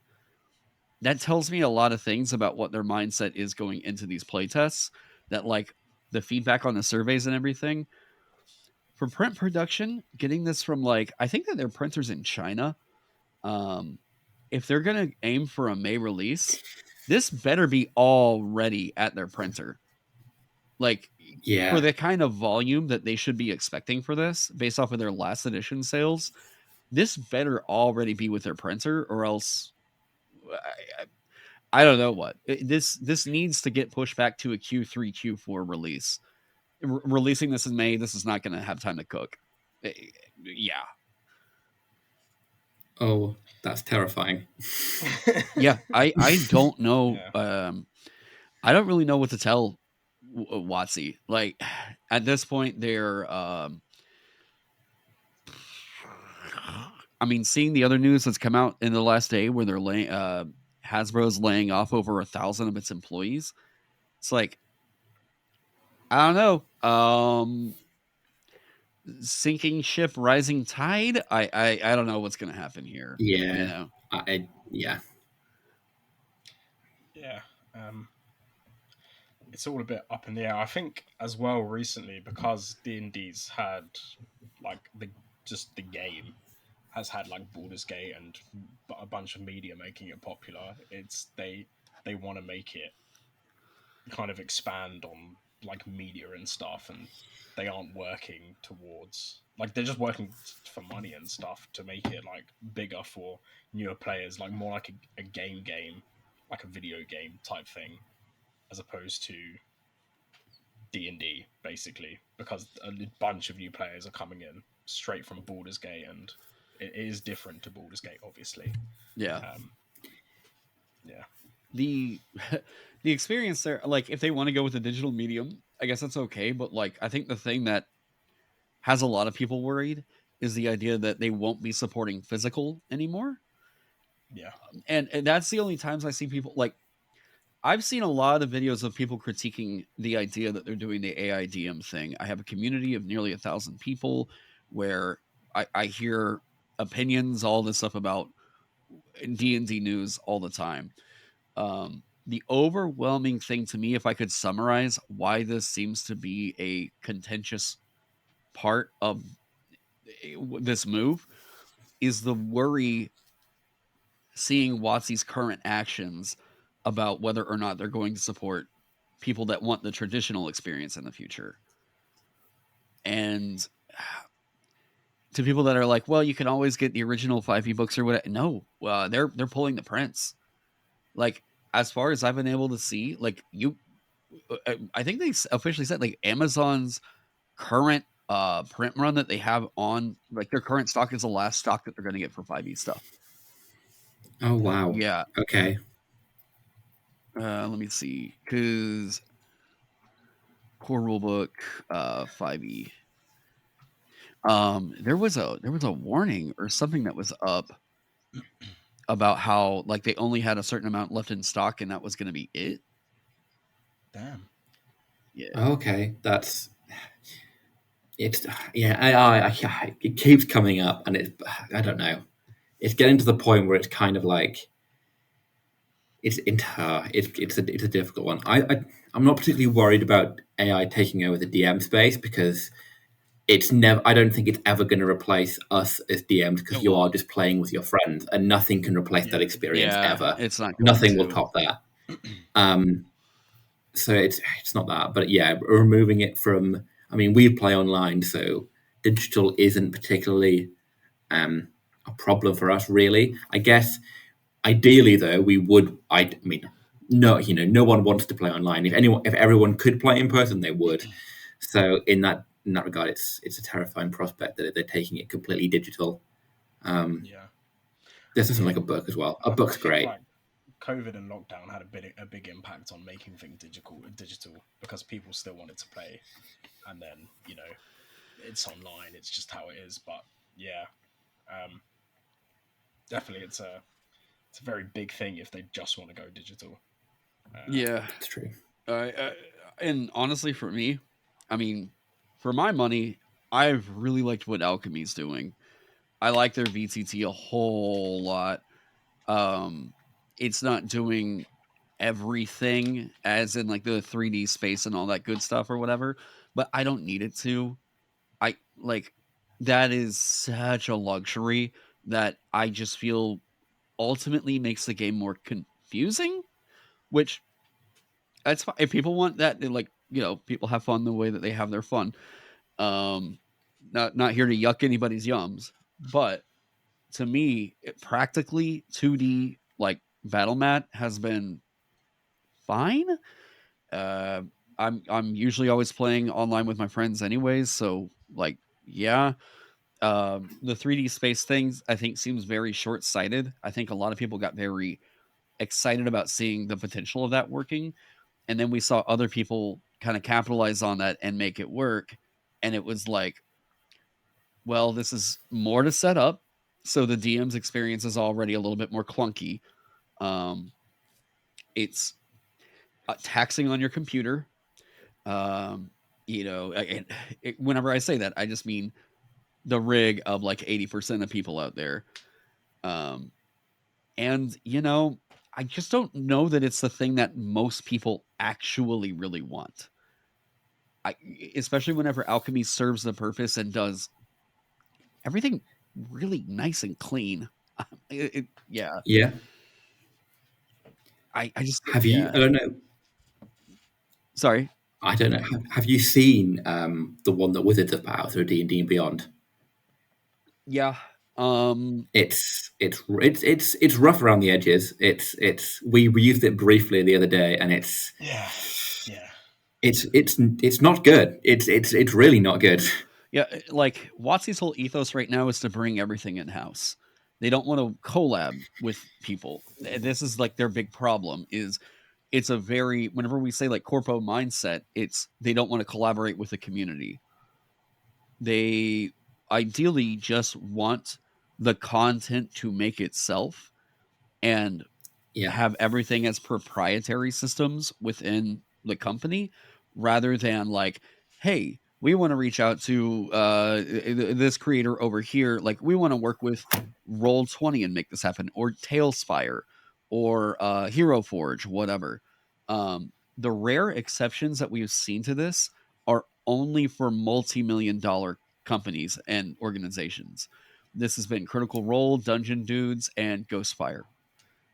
that tells me a lot of things about what their mindset is going into these playtests. That, like, the feedback on the surveys and everything for print production, getting this from, like, I think that their printers in China. If they're gonna aim for a May release, this better be already at their printer. Like, Yeah. for the kind of volume that they should be expecting for this, based off of their last edition sales, this better already be with their printer, or else I don't know what. This needs to get pushed back to a Q3, Q4 release. Releasing this in May, this is not going to have time to cook. Yeah. Oh, that's terrifying. Yeah, I don't know. Yeah. I don't really know what to tell WotC. Like, at this point, they're. I mean, seeing the other news that's come out in the last day where they're Hasbro's laying off over 1,000 of its employees. It's like, I don't know. Sinking ship, rising tide. I don't know what's going to happen here. Yeah. You know? Yeah. Yeah. It's all a bit up in the air. I think as well recently, because D&D's had like the game has had like Baldur's Gate and a bunch of media making it popular. It's they want to make it kind of expand on like media and stuff, and they aren't working towards, like, they're just working for money and stuff to make it like bigger for newer players, like more like a game, like a video game type thing, as opposed to D&D, basically, because a bunch of new players are coming in straight from Baldur's Gate, and it is different to Baldur's Gate, obviously. Yeah. Yeah. The experience there, like, if they want to go with a digital medium, I guess that's okay. But, like, I think the thing that has a lot of people worried is the idea that they won't be supporting physical anymore. Yeah. And that's the only times I see people, like, I've seen a lot of videos of people critiquing the idea that they're doing the AI DM thing. I have a community of nearly 1,000 people where I hear opinions, all this stuff about D&D news all the time. The overwhelming thing to me, if I could summarize why this seems to be a contentious part of this move, is the worry seeing WotC's current actions about whether or not they're going to support people that want the traditional experience in the future. And to people that are like, well, you can always get the original 5e books or whatever. No, they're pulling the prints. Like, as far as I've been able to see, like, I think they officially said, like, Amazon's current print run that they have on, like, their current stock is the last stock that they're going to get for 5e stuff. Oh, wow. Yeah. Okay. Let me see, because core rulebook 5e. There was a warning or something that was up about how, like, they only had a certain amount left in stock and that was going to be it. Damn. Yeah. Okay, it keeps coming up, and I don't know. It's getting to the point where it's kind of like it's a difficult one. I'm not particularly worried about AI taking over the DM space, because I don't think it's ever going to replace us as DMs, because you are just playing with your friends, and nothing can replace that experience ever. It's not. Nothing will top that. So it's not that, but yeah, removing it from. I mean, we play online, so digital isn't particularly a problem for us, really. I guess ideally, though, no one wants to play online. If everyone could play in person, they would. So in that regard, it's a terrifying prospect that they're taking it completely digital. Yeah. There's something like a book as well. A book's I feel great. like COVID and lockdown had a big impact on making things digital because people still wanted to play, and then it's online. It's just how it is. But yeah, definitely it's a very big thing if they just want to go digital. Yeah, That's true. And honestly, for me, I mean, for my money, I've really liked what Alchemy's doing. I like their VTT a whole lot. It's not doing everything as in like the 3D space and all that good stuff or whatever, but I don't need it to. I like that is such a luxury that I just feel ultimately makes the game more confusing, which that's fine. If people want that, like, people have fun the way that they have their fun. Not here to yuck anybody's yums, but to me, practically 2D like battle mat has been fine. I'm usually always playing online with my friends anyways, so like yeah. The 3D space things I think seems very short sighted. I think a lot of people got very excited about seeing the potential of that working, and then we saw other people kind of capitalize on that and make it work, and it was like, well, this is more to set up, so the DM's experience is already a little bit more clunky. It's taxing on your computer. Whenever I say that, I just mean the rig of like 80% of people out there. And I just don't know that it's the thing that most people actually really want. Especially whenever alchemy serves the purpose and does everything really nice and clean. Yeah. Yeah. I just Have you? I don't know. Sorry. I don't know. Have you seen the one that Wizards have put out through D&D and Beyond? Yeah. It's rough around the edges. We used it briefly the other day, and it's not good. It's really not good. Yeah, like WotC's whole ethos right now is to bring everything in house. They don't want to collab with people. This is like their big problem. It's a very, whenever we say like corpo mindset, it's they don't want to collaborate with the community. They ideally just want the content to make itself and have everything as proprietary systems within the company, rather than like, hey, we want to reach out to this creator over here. Like, we want to work with Roll20 and make this happen, or Tailspire, or Hero Forge, whatever. The rare exceptions that we've seen to this are only for multi-million-dollar companies and organizations. This has been Critical Role, Dungeon Dudes, and Ghostfire.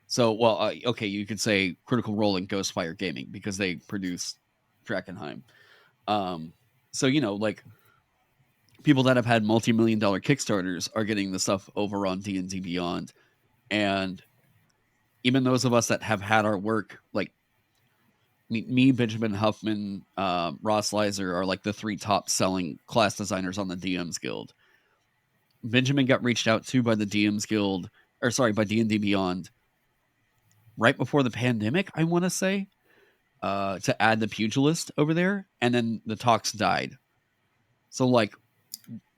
So, well, okay, you could say Critical Role and Ghostfire Gaming because they produce Drakkenheim. So, like people that have had multi-million-dollar Kickstarters are getting the stuff over on D&D Beyond. And even those of us that have had our work, like me, Benjamin Huffman, Ross Leiser are like the 3 top selling class designers on the DMs Guild. Benjamin got reached out to by the DMs Guild, by D&D Beyond right before the pandemic, I want to say, to add the pugilist over there, and then the talks died. So, like,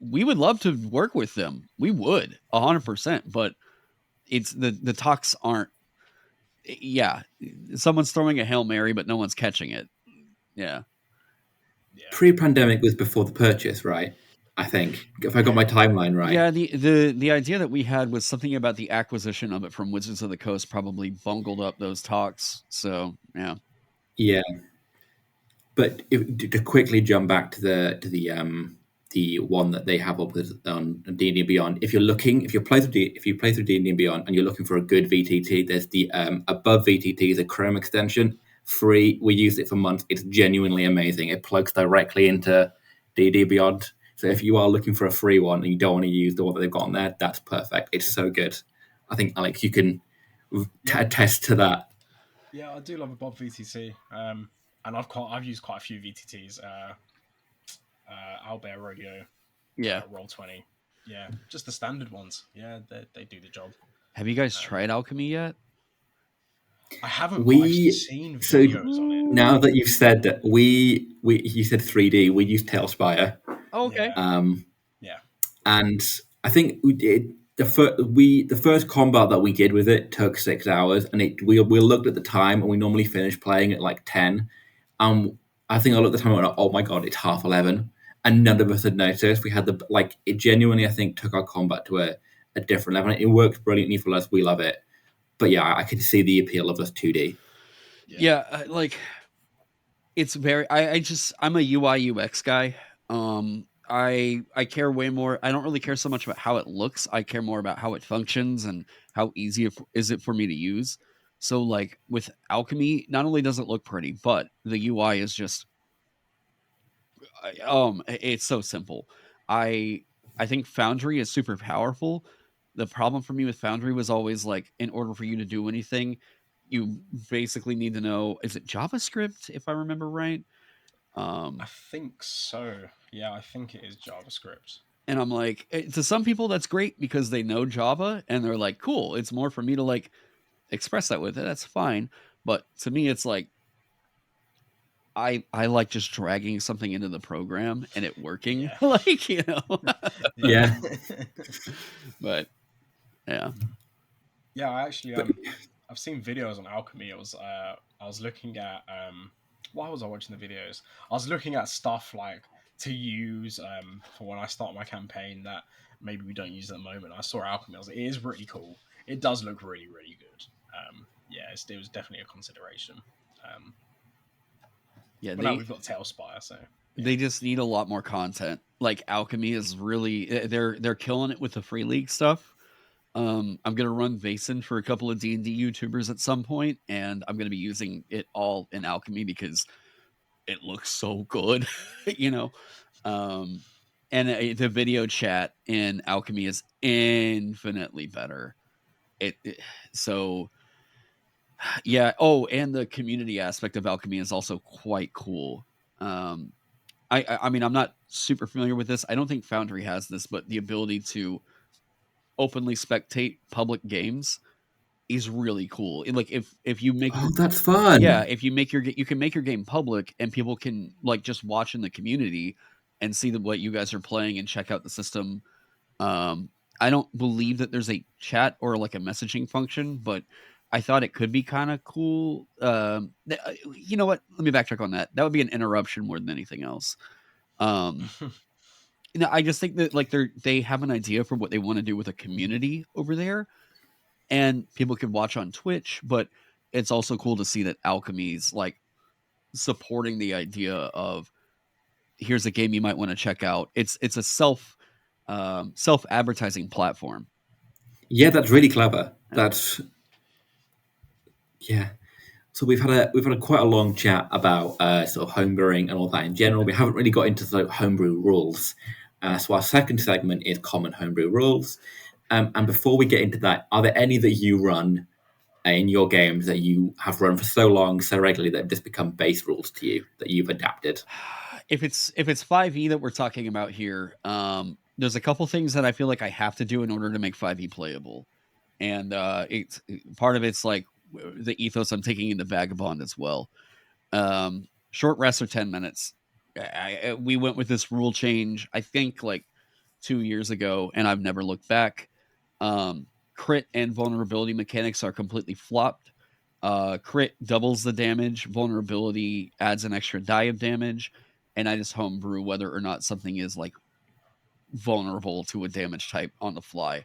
we would love to work with them. We would, 100%, but it's the talks aren't. Yeah, someone's throwing a Hail Mary, but no one's catching it. Yeah. Pre-pandemic was before the purchase, right? I think, if I got my timeline right. Yeah, the idea that we had was something about the acquisition of it from Wizards of the Coast probably bungled up those talks. So, yeah. Yeah. But to quickly jump back to the one that they have up with on D&D Beyond, if you play through D&D Beyond and you're looking for a good VTT, there's the above VTT is a Chrome extension, free. We used it for months. It's genuinely amazing. It plugs directly into D&D Beyond. So if you are looking for a free one and you don't want to use the one that they've got on there, that's perfect. It's so good. I think, Alex, you can attest to that. Yeah, I do love a Bob VTT. And I've used quite a few VTTs. Owlbear Rodeo, Roll20. Yeah, just the standard ones. Yeah, they do the job. Have you guys tried Alchemy yet? I haven't. But I've seen videos on it. Now that you've said that, you said 3D. We used Tailspire. Oh, okay. Yeah. And I think we did the first combat that we did with it took 6 hours, and we looked at the time, and we normally finish playing at like 10. I think I looked at the time and went, oh my god, it's 11:30, and none of us had noticed. We had it genuinely, I think, took our combat to a different level. It works brilliantly for us. We love it. But yeah, I can see the appeal of this 2D. Yeah, it's very. I'm a UI UX guy. I care way more. I don't really care so much about how it looks. I care more about how it functions and how easy is it for me to use. So like with Alchemy, not only does it look pretty, but the UI is just it's so simple. I think Foundry is super powerful. The problem for me with Foundry was always like, in order for you to do anything, you basically need to know, is it JavaScript, if I remember right? I think so. Yeah, I think it is JavaScript. And I'm like, to some people that's great because they know Java and they're like, cool, it's more for me to like express that with it. That's fine. But to me, it's like, I like just dragging something into the program and it working. Yeah. Like, you know. Yeah. But yeah. Yeah, I actually I've seen videos on Alchemy. I was looking at why was I watching the videos? I was looking at stuff like to use for when I start my campaign that maybe we don't use at the moment. I saw Alchemy. I was like, it is really cool. It does look really, really good. Yeah, it was definitely a consideration. Yeah, but now we've got Tailspire, so yeah. They just need a lot more content. Like Alchemy is really they're killing it with the free league stuff. I'm gonna run Vason for a couple of D&D YouTubers at some point, and I'm gonna be using it all in Alchemy because it looks so good, you know. And the video chat in Alchemy is infinitely better. So yeah. Oh, and the community aspect of Alchemy is also quite cool. I mean, I'm not super familiar with this. I don't think Foundry has this, but the ability to openly spectate public games is really cool. Like if you make that's fun. Yeah, if you can make your game public and people can like just watch in the community and see what you guys are playing and check out the system. I don't believe that there's a chat or like a messaging function, but I thought it could be kind of cool. You know what? Let me backtrack on that. That would be an interruption more than anything else. I just think that like they have an idea for what they want to do with a community over there, and people can watch on Twitch. But it's also cool to see that Alchemy's like supporting the idea of here's a game you might want to check out. It's a self advertising platform. Yeah, that's really clever. That's yeah. So we've had quite a long chat about sort of homebrewing and all that in general. We haven't really got into the homebrew rules. So our second segment is common homebrew rules. And before we get into that, are there any that you run in your games that you have run for so long, so regularly, that have just become base rules to you that you've adapted? If it's 5e that we're talking about here, there's a couple things that I feel like I have to do in order to make 5e playable. And it's part of it's like the ethos I'm taking into Vagabond as well. Short rests are 10 minutes. We went with this rule change, I think like 2 years ago, and I've never looked back. Crit and vulnerability mechanics are completely flopped. Crit doubles the damage. Vulnerability adds an extra die of damage. And I just homebrew whether or not something is like vulnerable to a damage type on the fly.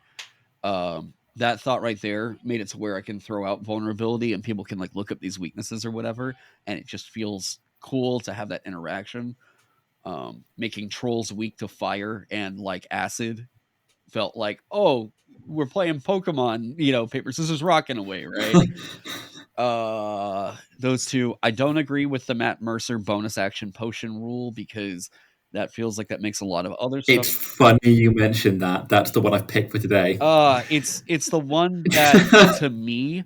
That thought right there made it to where I can throw out vulnerability and people can like look up these weaknesses or whatever. And it just feels cool to have that interaction. Making trolls weak to fire and like acid felt like, oh, we're playing Pokemon, paper, scissors, rock in a way, right? Those two. I don't agree with the Matt Mercer bonus action potion rule because that feels like that makes a lot of other stuff. It's funny you mentioned that. That's the one I've picked for today. It's the one that to me,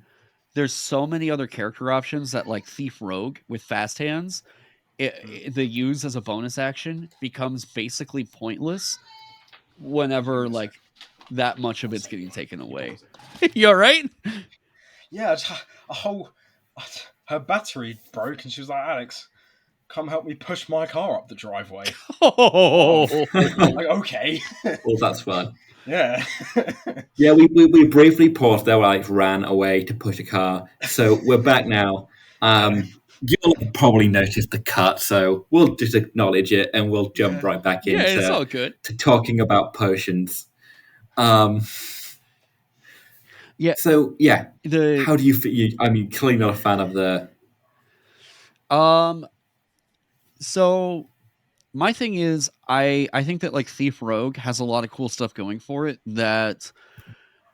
there's so many other character options that like Thief Rogue with fast hands, the use as a bonus action becomes basically pointless whenever like that much of it's getting taken away. You all right? Yeah, a whole her battery broke, and she was like, "Alex, come help me push my car up the driveway." Oh, I'm like, okay. Well, that's fun. Yeah. Yeah, we briefly paused there, like ran away to push a car. So we're back now. You'll probably notice the cut, so we'll just acknowledge it and we'll jump right back yeah, it's all into good. to talking about potions. Yeah. So yeah, The how do you feel? I mean, clearly not a fan of the. So my thing is, I think that like Thief Rogue has a lot of cool stuff going for it. That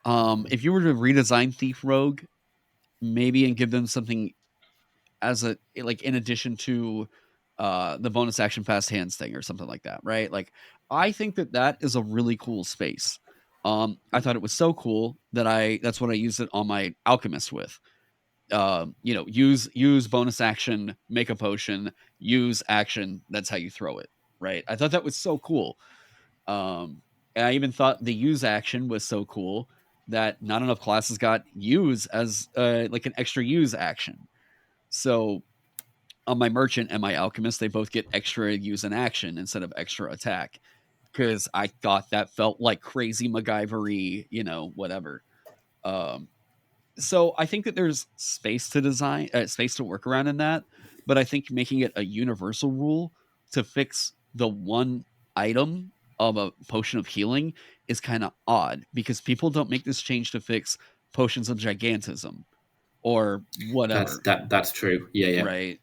if you were to redesign Thief Rogue, maybe and give them something as a like in addition to the bonus action fast hands thing or something like that, right? Like I think that that is a really cool space. I thought it was so cool that that's what I used it on my alchemist with. Use bonus action, make a potion, use action. That's how you throw it, right? I thought that was so cool. And I even thought the use action was so cool that not enough classes got use as like an extra use action. So on my merchant and my alchemist, they both get extra use and action instead of extra attack. Because I thought that felt like crazy MacGyver-y, whatever. So I think that there's space to work around in that, but I think making it a universal rule to fix the one item of a potion of healing is kind of odd because people don't make this change to fix potions of gigantism or whatever. That's true. Yeah. Right.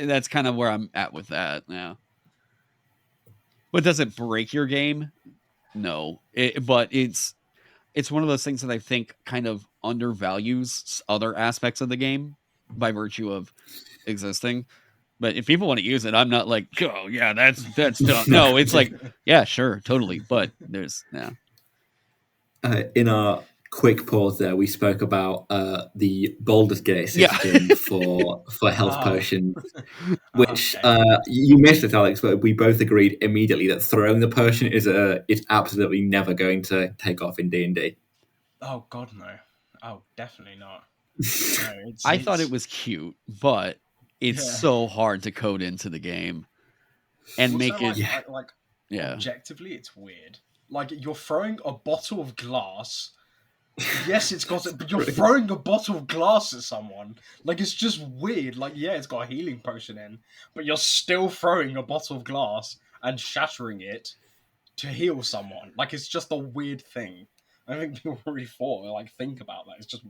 That's kind of where I'm at with that now. But does it break your game? No. But it's one of those things that I think kind of undervalues other aspects of the game by virtue of existing. But if people want to use it, I'm not like, oh yeah, that's dumb. No, it's like, yeah, sure, totally. But there's in our quick pause there, we spoke about the Baldur's Gate system for health potions, which you missed it, Alex. But we both agreed immediately that throwing the potion is absolutely never going to take off in D&D. Oh God, no! Oh, definitely not. No, I thought it was cute, but it's so hard to code into the game and also, make it objectively, it's weird. Like you're throwing a bottle of glass. Yes, it's got it, but you're throwing a bottle of glass at someone. Like it's just weird. Like yeah, it's got a healing potion in, but you're still throwing a bottle of glass and shattering it to heal someone. Like it's just a weird thing. I don't think people really think about that.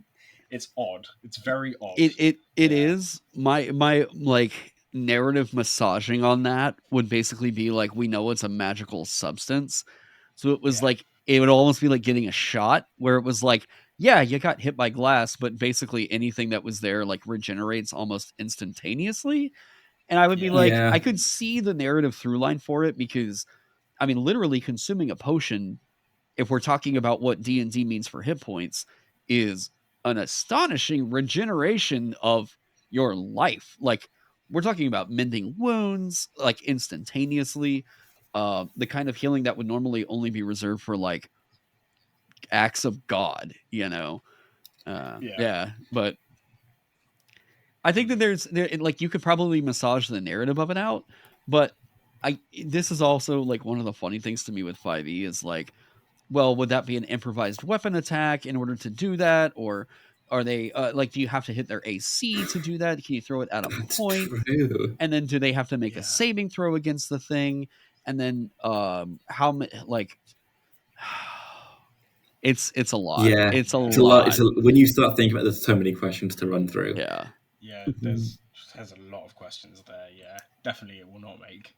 It's odd. It's very odd. It is my like narrative massaging on that would basically be like, we know it's a magical substance. So it was like, it would almost be like getting a shot where it was like, yeah, you got hit by glass, but basically anything that was there like regenerates almost instantaneously. And I would be like, I could see the narrative through line for it because, I mean, literally consuming a potion, if we're talking about what D&D means for hit points, is an astonishing regeneration of your life. Like we're talking about mending wounds like instantaneously, the kind of healing that would normally only be reserved for like acts of God, but I think that like you could probably massage the narrative of it out, but this is also like one of the funny things to me with 5e is like, well, would that be an improvised weapon attack in order to do that? Or are they like, do you have to hit their AC to do that? Can you throw it at a point? True. And then do they have to make a saving throw against the thing? And then how like it's a lot. Yeah, it's a lot. When you start thinking about it, there's so many questions to run through. Yeah. There's a lot of questions there. Yeah, definitely, it will not make.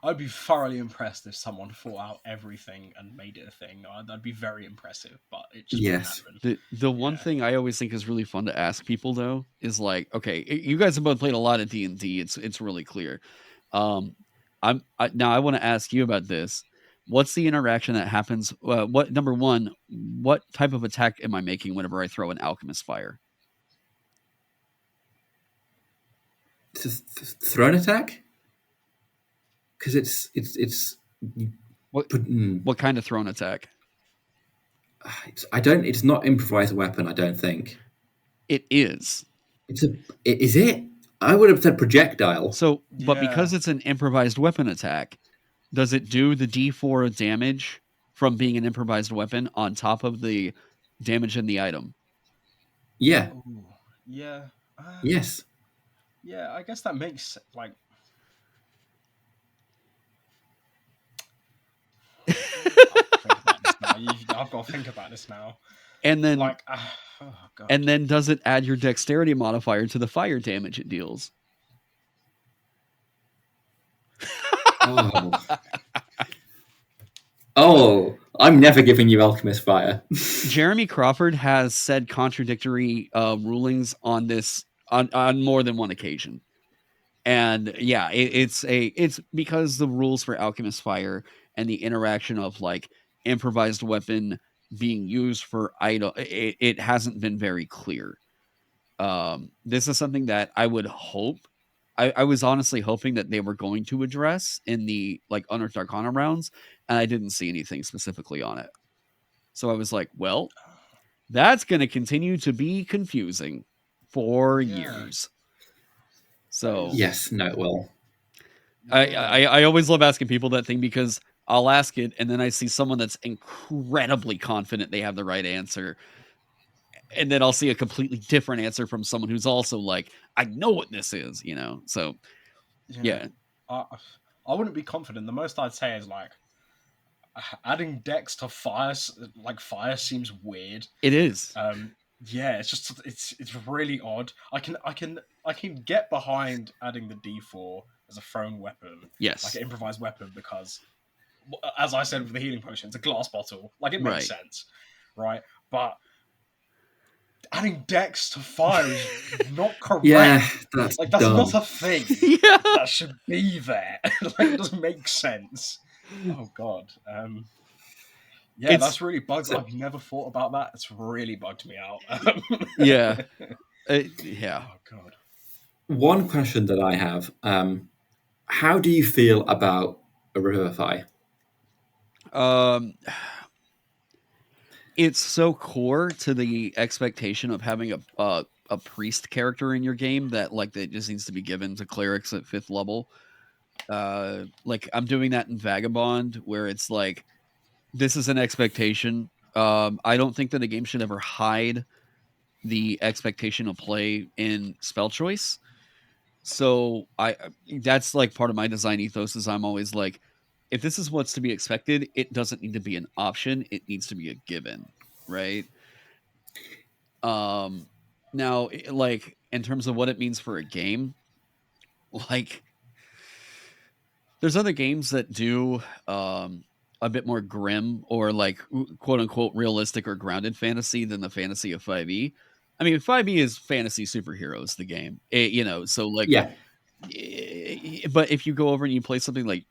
I'd be thoroughly impressed if someone thought out everything and made it a thing. That'd be very impressive, but it just won't happen. The one thing I always think is really fun to ask people though is like, okay, you guys have both played a lot of D&D. It's really clear. Now I want to ask you about this. What's the interaction that happens? What number one? What type of attack am I making whenever I throw an alchemist fire? Thrown attack? Because it's What kind of thrown attack? It's not improvised weapon. I don't think It is. Is it? I would have said projectile. So, but because it's an improvised weapon attack, does it do the D4 damage from being an improvised weapon on top of the damage in the item? Yeah. Ooh, yeah. Yes. Yeah, I guess that makes like. I've got to think about this now. And then, like, God. And then, does it add your dexterity modifier to the fire damage it deals? Oh, I'm never giving you alchemist fire. Jeremy Crawford has said contradictory rulings on this on more than one occasion. And yeah, it's because the rules for alchemist fire and the interaction of like improvised weapon being used for idle, it hasn't been very clear. This is something that I would hope. I was honestly hoping that they were going to address in the like Unearthed Arcana rounds, and I didn't see anything specifically on it. So I was like, well, that's going to continue to be confusing for years. So yes, no, it will. I always love asking people that thing because I'll ask it and then I see someone that's incredibly confident they have the right answer. And then I'll see a completely different answer from someone who's also like, I know what this is, you know? So, yeah. I wouldn't be confident. The most I'd say is like, adding dex to fire, like fire seems weird. It is. Yeah, it's just it's really odd. I can get behind adding the D4 as a thrown weapon, yes, like an improvised weapon, because as I said with the healing potion, it's a glass bottle. Like it makes sense, right? But adding dex to fire is not correct. Yeah, that's not a thing. Yeah. That should be there. Like it doesn't make sense. Oh god. Yeah, that's really bugged. I've never thought about that. It's really bugged me out. Yeah. Yeah. Oh god. One question that I have: how do you feel about a revivify? It's so core to the expectation of having a priest character in your game that like that just needs to be given to clerics at 5th level. Like I'm doing that in Vagabond, where it's like this is an expectation. I don't think that a game should ever hide the expectation of play in spell choice. So that's like part of my design ethos is I'm always like, if this is what's to be expected, it doesn't need to be an option. It needs to be a given, right? Now, like in terms of what it means for a game, like there's other games that do a bit more grim or like quote unquote realistic or grounded fantasy than the fantasy of 5e. I mean, 5e is fantasy superheroes, the game, you know, so like, yeah. But if you go over and you play something like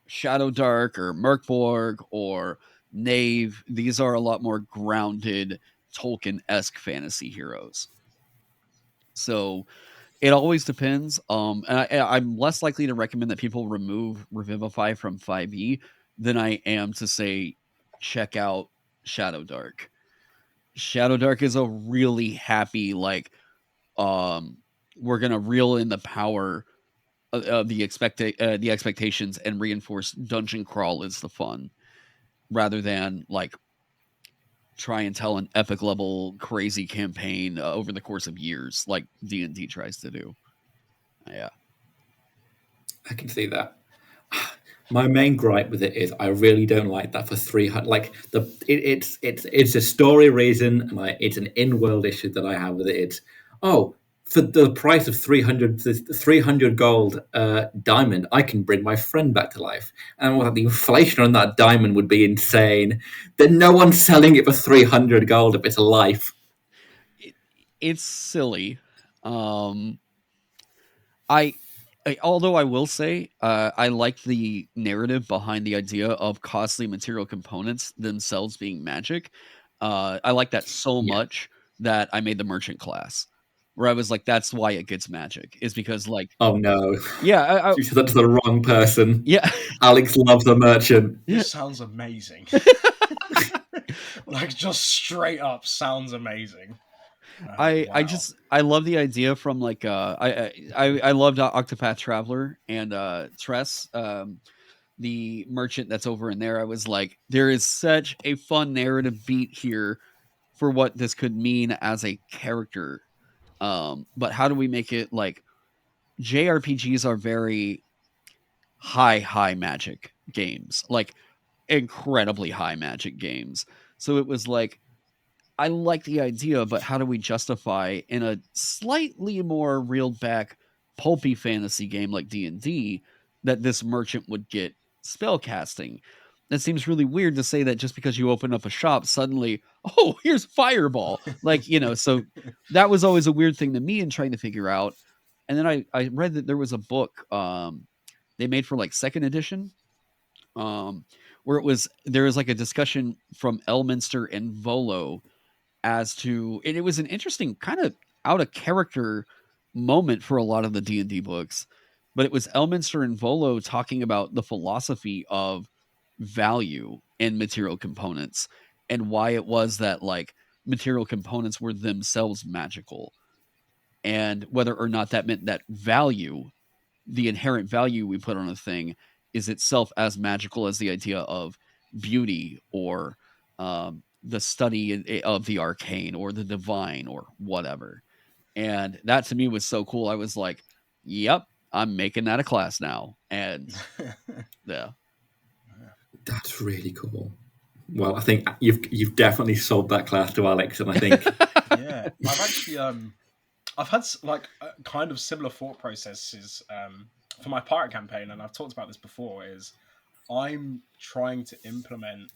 Shadow Dark or Merkborg or Knave, these are a lot more grounded Tolkien-esque fantasy heroes. So it always depends. And I'm less likely to recommend that people remove Revivify from 5e than I am to say check out Shadow Dark. Shadow Dark is a really happy like we're gonna reel in the power of the expectations and reinforce dungeon crawl is the fun, rather than like try and tell an epic level crazy campaign over the course of years like D&D tries to do. Yeah, I can see that. My main gripe with it is I really don't like that for 300. Like it's a story reason, and it's an in-world issue that I have with it. It's for the price of 300 gold diamond, I can bring my friend back to life. And the inflation on that diamond would be insane. Then no one's selling it for 300 gold if it's a life. It's silly. Although I will say, I like the narrative behind the idea of costly material components themselves being magic. I like that so Yeah. much that I made the merchant class, where I was like, that's why it gets magic, is because like, Oh no. yeah, You said that to the wrong person. yeah, Alex loves a merchant. This sounds amazing. Like, just straight up sounds amazing. I Wow. just I love the idea from like I loved Octopath Traveler and Tress, the merchant that's over in there. I was like, there is such a fun narrative beat here for what this could mean as a character. But how do we make it like JRPGs are very high magic games, like incredibly high magic games. So it was like, I like the idea, but how do we justify in a slightly more reeled back, pulpy fantasy game like D&D that this merchant would get spell casting? That seems really weird to say that just because you open up a shop, suddenly, oh, here's Fireball. Like, so that was always a weird thing to me in trying to figure out. And then I read that there was a book they made for like second edition, where there was like a discussion from Elminster and Volo as to, and it was an interesting kind of out of character moment for a lot of the D&D books, but it was Elminster and Volo talking about the philosophy of value in material components and why it was that like material components were themselves magical, and whether or not that meant that value, the inherent value we put on a thing, is itself as magical as the idea of beauty or the study of the arcane or the divine or whatever. And that to me was so cool. I was like, yep, I'm making that a class now. And yeah. That's really cool. Well, I think you've definitely sold that class to Alex, and I think Yeah, I've actually I've had like kind of similar thought processes for my pirate campaign, and I've talked about this before. Is I'm trying to implement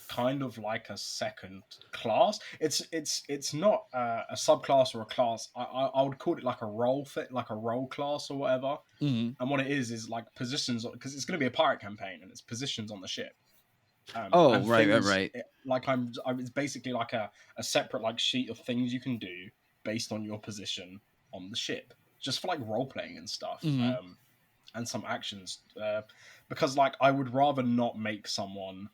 kind of like a second class. It's not a subclass or a class. I would call it like a role fit, like a role class or whatever. Mm-hmm. And what it is like positions, because it's going to be a pirate campaign and it's positions on the ship. Oh, And right. like it's basically like a separate like sheet of things you can do based on your position on the ship, just for like role playing and stuff, Mm-hmm. and some actions. Because like I would rather not make someone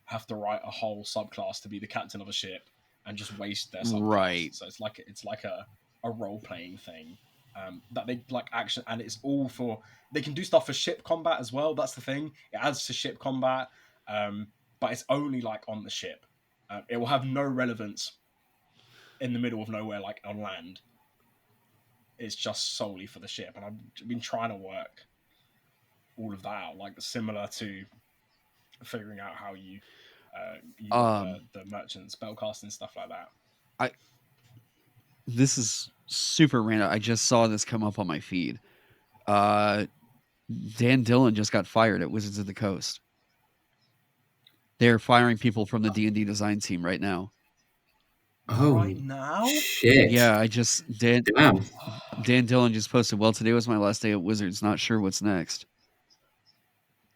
have to write a whole subclass to be the captain of a ship and just waste their subclass. Right. So it's like a role playing thing. That they like action, and it's all for, they can do stuff for ship combat as well. That's the thing. It adds to ship combat. But it's only like on the ship. It will have no relevance in the middle of nowhere, like on land. It's just solely for the ship, and I've been trying to work all of that out, like similar to figuring out how you the merchant spellcasting stuff like that. This is super random. I just saw this come up on my feed. Dan Dillon just got fired at Wizards of the Coast. They're firing people from the D&D design team right now. oh Right now? shit, Yeah, Dan damn. Dillon just posted, well, today was my last day at Wizards. Not sure what's next.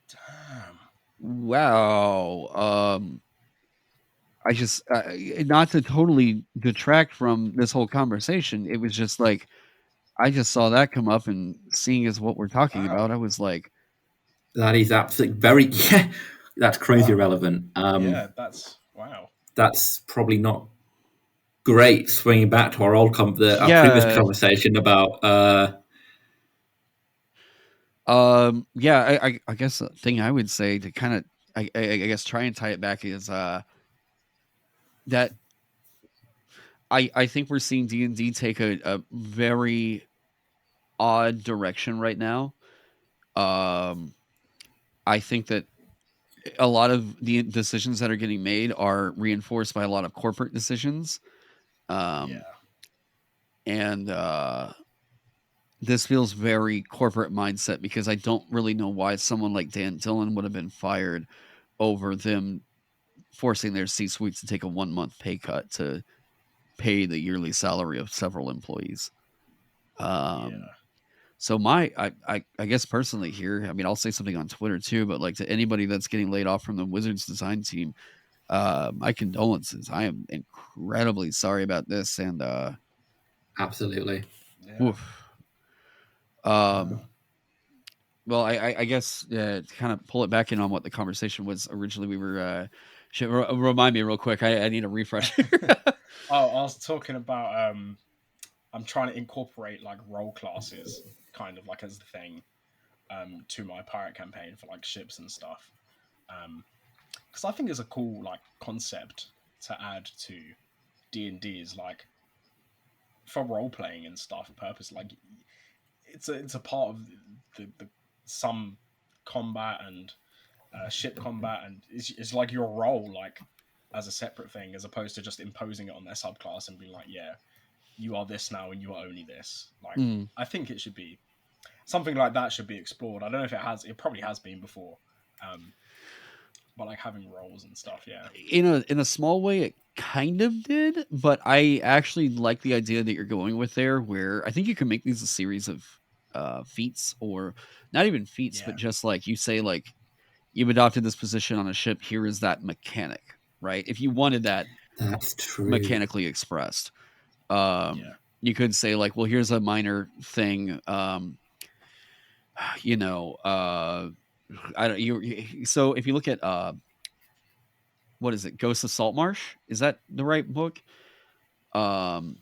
Damn. Wow. I just, not to totally detract from this whole conversation, it was just like, I just saw that come up, and seeing as what we're talking Wow. about, I was like, That is absolutely very yeah. That's crazy Wow. relevant. Yeah, that's wow. That's probably not great. Swinging back to our our previous yeah, conversation about yeah, I guess the thing I would say to kind of, I guess try and tie it back is that I think we're seeing D&D take a very odd direction right now. I think that a lot of the decisions that are getting made are reinforced by a lot of corporate decisions. Yeah. And this feels very corporate mindset, because I don't really know why someone like Dan Dillon would have been fired over them forcing their C-suites to take a 1-month pay cut to pay the yearly salary of several employees. Yeah. So I guess personally here, I mean, I'll say something on Twitter too, but like to anybody that's getting laid off from the Wizards design team, my condolences. I am incredibly sorry about this, and Absolutely. Yeah. well, I guess to kind of pull it back in on what the conversation was originally. We were remind me real quick. I need a refresh. Oh, I was talking about I'm trying to incorporate like role classes kind of like as the thing to my pirate campaign for like ships and stuff. Because I think it's a cool like concept to add to D&D is like for role playing and stuff purpose. Like it's a part of the some combat and ship combat, and it's like your role like as a separate thing as opposed to just imposing it on their subclass and being like, yeah, you are this now and you are only this. Like I think it should be something like that should be explored. I don't know if it has. It probably has been before, but like having roles and stuff. Yeah, In a small way, it kind of did, but I actually like the idea that you're going with there, where I think you can make these a series of feats, or not even feats, but yeah, just like you say, like you've adopted this position on a ship. Here is that mechanic, right? If you wanted that That's true. mechanically expressed, yeah, you could say like, well, here's a minor thing. You know, I don't. So if you look at what is it? Ghost of Saltmarsh? Is that the right book? Um,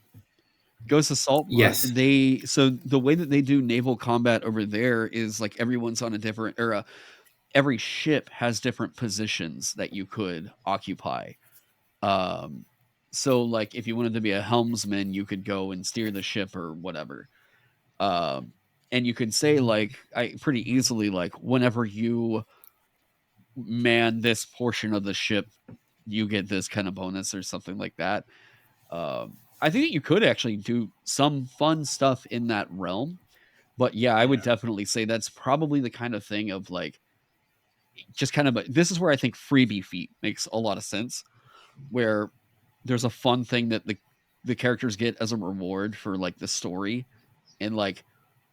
Ghost of Salt. Yes. So the way that they do naval combat over there is like everyone's on a different, or every ship has different positions that you could occupy. Um, so like if you wanted to be a helmsman, you could go and steer the ship or whatever. And you could say like I pretty easily like whenever you man this portion of the ship, you get this kind of bonus or something like that. I think that you could actually do some fun stuff in that realm. But yeah, I would yeah, definitely say that's probably the kind of thing of like just kind of this is where I think freebie feat makes a lot of sense, where there's a fun thing that the characters get as a reward for like the story, and like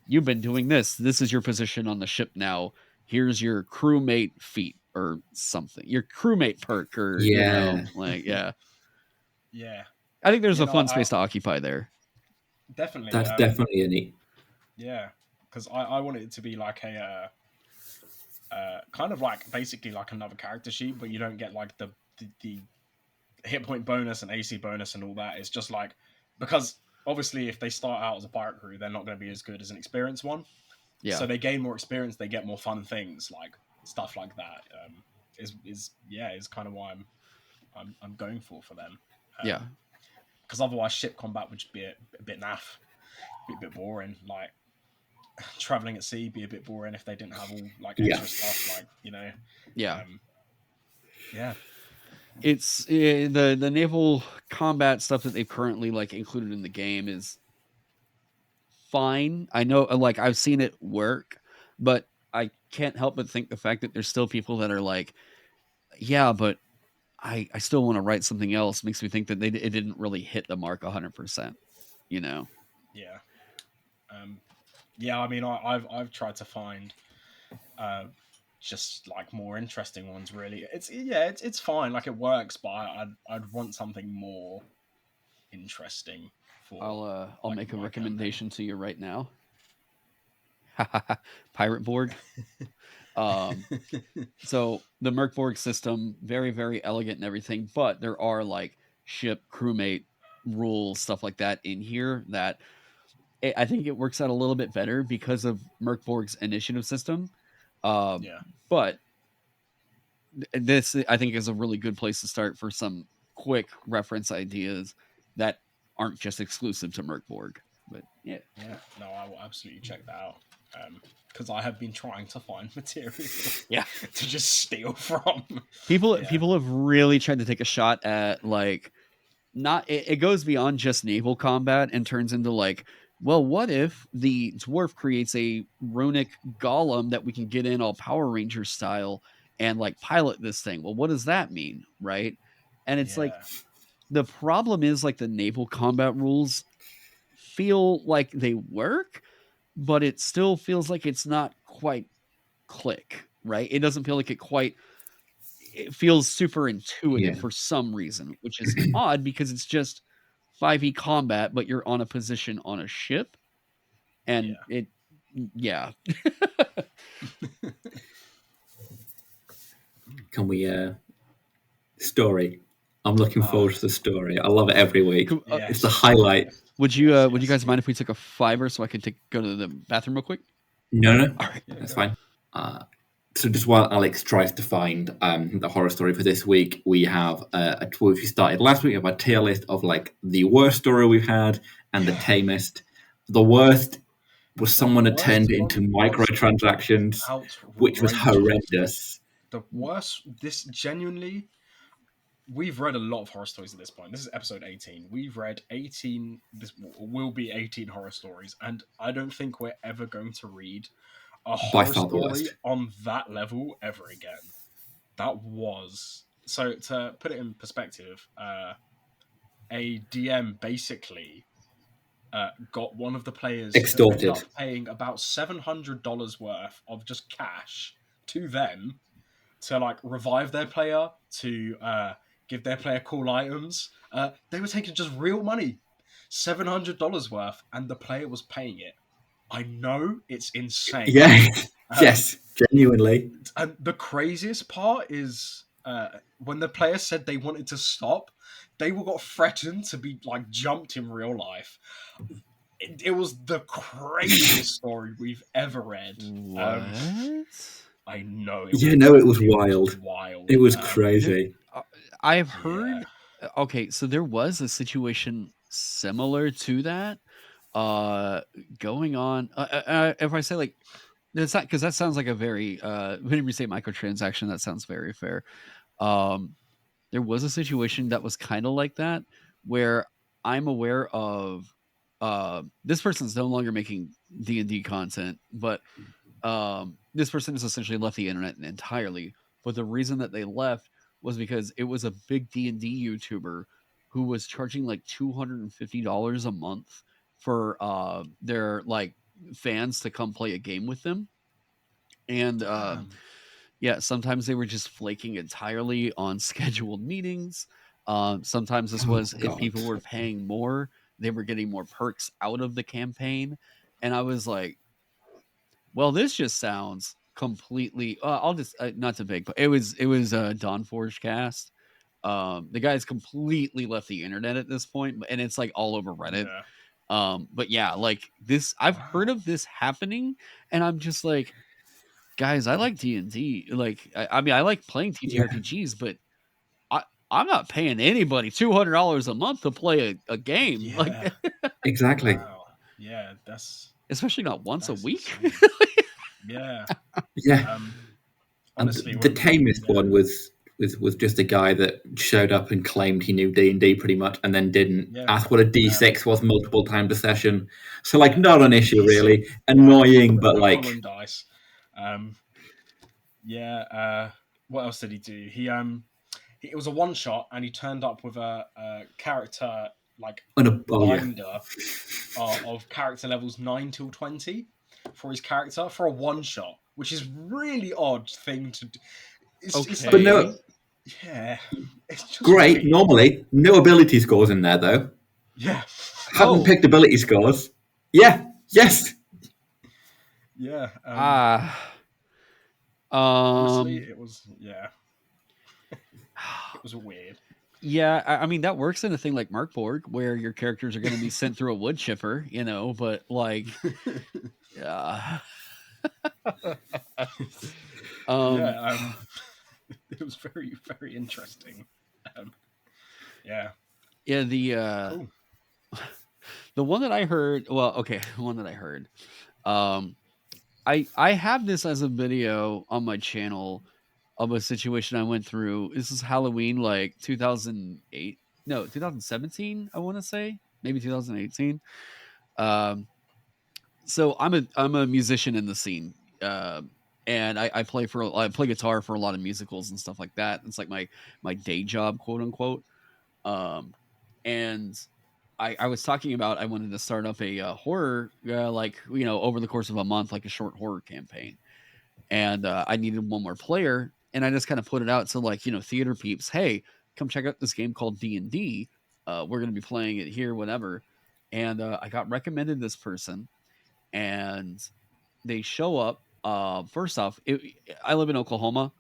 you've been doing this. This is your position on the ship now. Here's your crewmate feat or something. Your crewmate perk or Yeah. like yeah. yeah. I think there's You a know, fun space to occupy there. definitely. That's definitely a neat. Yeah, because I want it to be like a kind of like basically like another character sheet, but you don't get like the hit point bonus and AC bonus and all that. It's just like because obviously if they start out as a pirate crew, they're not going to be as good as an experienced one. Yeah. So they gain more experience, they get more fun things like stuff like that. Is kind of why I'm going for them. Yeah. Because otherwise ship combat would just be a bit naff, be a bit boring. Like traveling at sea be a bit boring if they didn't have all like Yeah. extra stuff. Like Yeah. Yeah. It's the naval combat stuff that they've currently like included in the game is fine. I know like I've seen it work, but I can't help but think the fact that there's still people that are like, yeah, but I still want to write something else makes me think that it didn't really hit the mark 100%, you know? Yeah. Yeah, I mean, I've tried to find just like more interesting ones. Really, it's fine. Like it works, but I'd want something more interesting for. I'll like, make a my recommendation to you right now. Pirate Borg. So the Merkborg system, very, very elegant and everything, but there are like ship crewmate rules, stuff like that in here that I think it works out a little bit better because of Merkborg's initiative system. Yeah, But this, I think, is a really good place to start for some quick reference ideas that aren't just exclusive to Merkborg. But yeah, yeah. No, I will absolutely check that out. Because I have been trying to find material yeah. to just steal from. People Yeah. people have really tried to take a shot at like not it goes beyond just naval combat and turns into like, well, what if the dwarf creates a runic golem that we can get in all Power Ranger style and like pilot this thing? Well, what does that mean, right? And it's like Yeah. the problem is like the naval combat rules feel like they work, but it still feels like it's not quite click, right? It doesn't feel like it feels super intuitive Yeah. for some reason, which is odd because it's just 5e combat, but you're on a position on a ship, and yeah. Can we story? I'm looking forward to the story. I love it every week. It's the highlight. Would you guys mind if we took a $5 so I could go to the bathroom real quick? No, All right, that's fine. So just while Alex tries to find the horror story for this week, we have we started last week. We have a tier list of like the worst story we've had and the tamest. The worst was someone had turned into microtransactions, which was horrendous. The worst, this genuinely, we've read a lot of horror stories at this point. This is episode 18. We've read 18, this will be 18 horror stories, and I don't think we're ever going to read a horror story on that level ever again. That was... So to put it in perspective, a DM basically got one of the players extorted, to end up paying about $700 worth of just cash to them to like revive their player, to give their player cool items. They were taking just real money, $700 worth, and the player was paying it. I know, it's insane. Yeah, yes, genuinely. And the craziest part is when the player said they wanted to stop, they got threatened to be like jumped in real life. It was the craziest story we've ever read. What? I know. It was wild. It was crazy. I've heard. Yeah. Okay, so there was a situation similar to that going on. If I say like, it's not because that sounds like a very when we say microtransaction, that sounds very fair. There was a situation that was kind of like that where I'm aware of. This person's no longer making D&D content, but this person has essentially left the internet entirely. But the reason that they left was because it was a big D&D YouTuber who was charging like $250 a month for their like fans to come play a game with them. And yeah, sometimes they were just flaking entirely on scheduled meetings. Sometimes this was if people were paying more, they were getting more perks out of the campaign. And I was like, well, this just sounds completely. I'll just not to big, but it was Dawn Forge cast. The guy's completely left the internet at this point, and it's like all over Reddit. Yeah. But yeah, like this, I've heard of this happening, and I'm just like, guys, I like D&D. Like, I mean, I like playing TTRPGs, but I'm not paying anybody $200 a month to play a game. Yeah. Like, exactly. Wow. Yeah, that's especially not once a week. Yeah. Yeah. Honestly, the tamest one was just a guy that showed up and claimed he knew D&D pretty much, and then didn't. Asked what a D6 was multiple times a session. So like, not an issue really. Annoying, but like dice. What else did he do? It was a one shot, and he turned up with a character like binder of character levels 9 till 20 for his character for a one shot, which is really odd thing to do. It's like, but no, yeah, it's just great. weird. Normally, no ability scores in there though. Yeah, haven't picked ability scores. Yeah, yes, yeah. Honestly, it was it was weird. Yeah, I mean that works in a thing like Markborg, where your characters are going to be sent through a wood chipper, but like, yeah. It was very, very interesting. Yeah. The the one that I heard. Well, okay, one that I heard. I have this as a video on my channel of a situation I went through. This is Halloween, like 2008. No, 2017. I want to say maybe 2018. So I'm a musician in the scene. And I play guitar for a lot of musicals and stuff like that. It's like my day job, quote unquote. And I was talking about I wanted to start up a horror, like, you know, over the course of a month, like a short horror campaign. And I needed one more player. And I just kind of put it out to, like, you know, theater peeps. Hey, come check out this game called D&D. We're going to be playing it here, whatever. And I got recommended this person. And they show up. First off, I live in Oklahoma.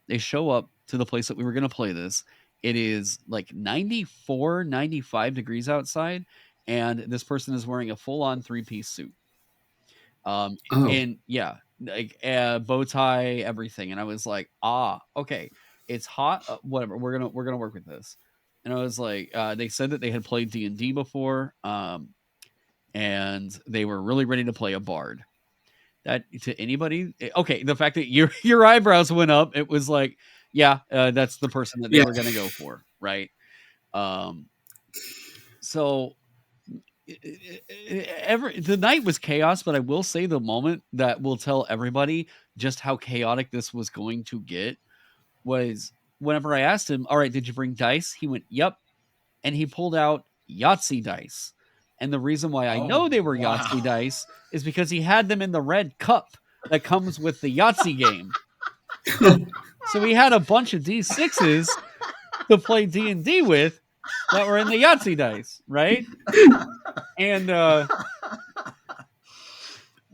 They show up to the place that we were going to play this. It is like 94, 95 degrees outside, and this person is wearing a full-on three-piece suit. Oh, And yeah, like bow tie, everything. And I was like, okay, it's hot. Whatever, we're gonna work with this. And I was like, they said that they had played D&D before, and they were really ready to play a bard. That to anybody, okay, the fact that your eyebrows went up, it was like, yeah, that's the person that they yeah. were going to go for, right? So the night was chaos, but I will say the moment that will tell everybody just how chaotic this was going to get was whenever I asked him, all right, did you bring dice? He went, yep. And he pulled out Yahtzee dice. And the reason why I know they were wow. Yahtzee dice is because he had them in the red cup that comes with the Yahtzee game. So he had a bunch of D6s to play D&D with that were in the Yahtzee dice, right? And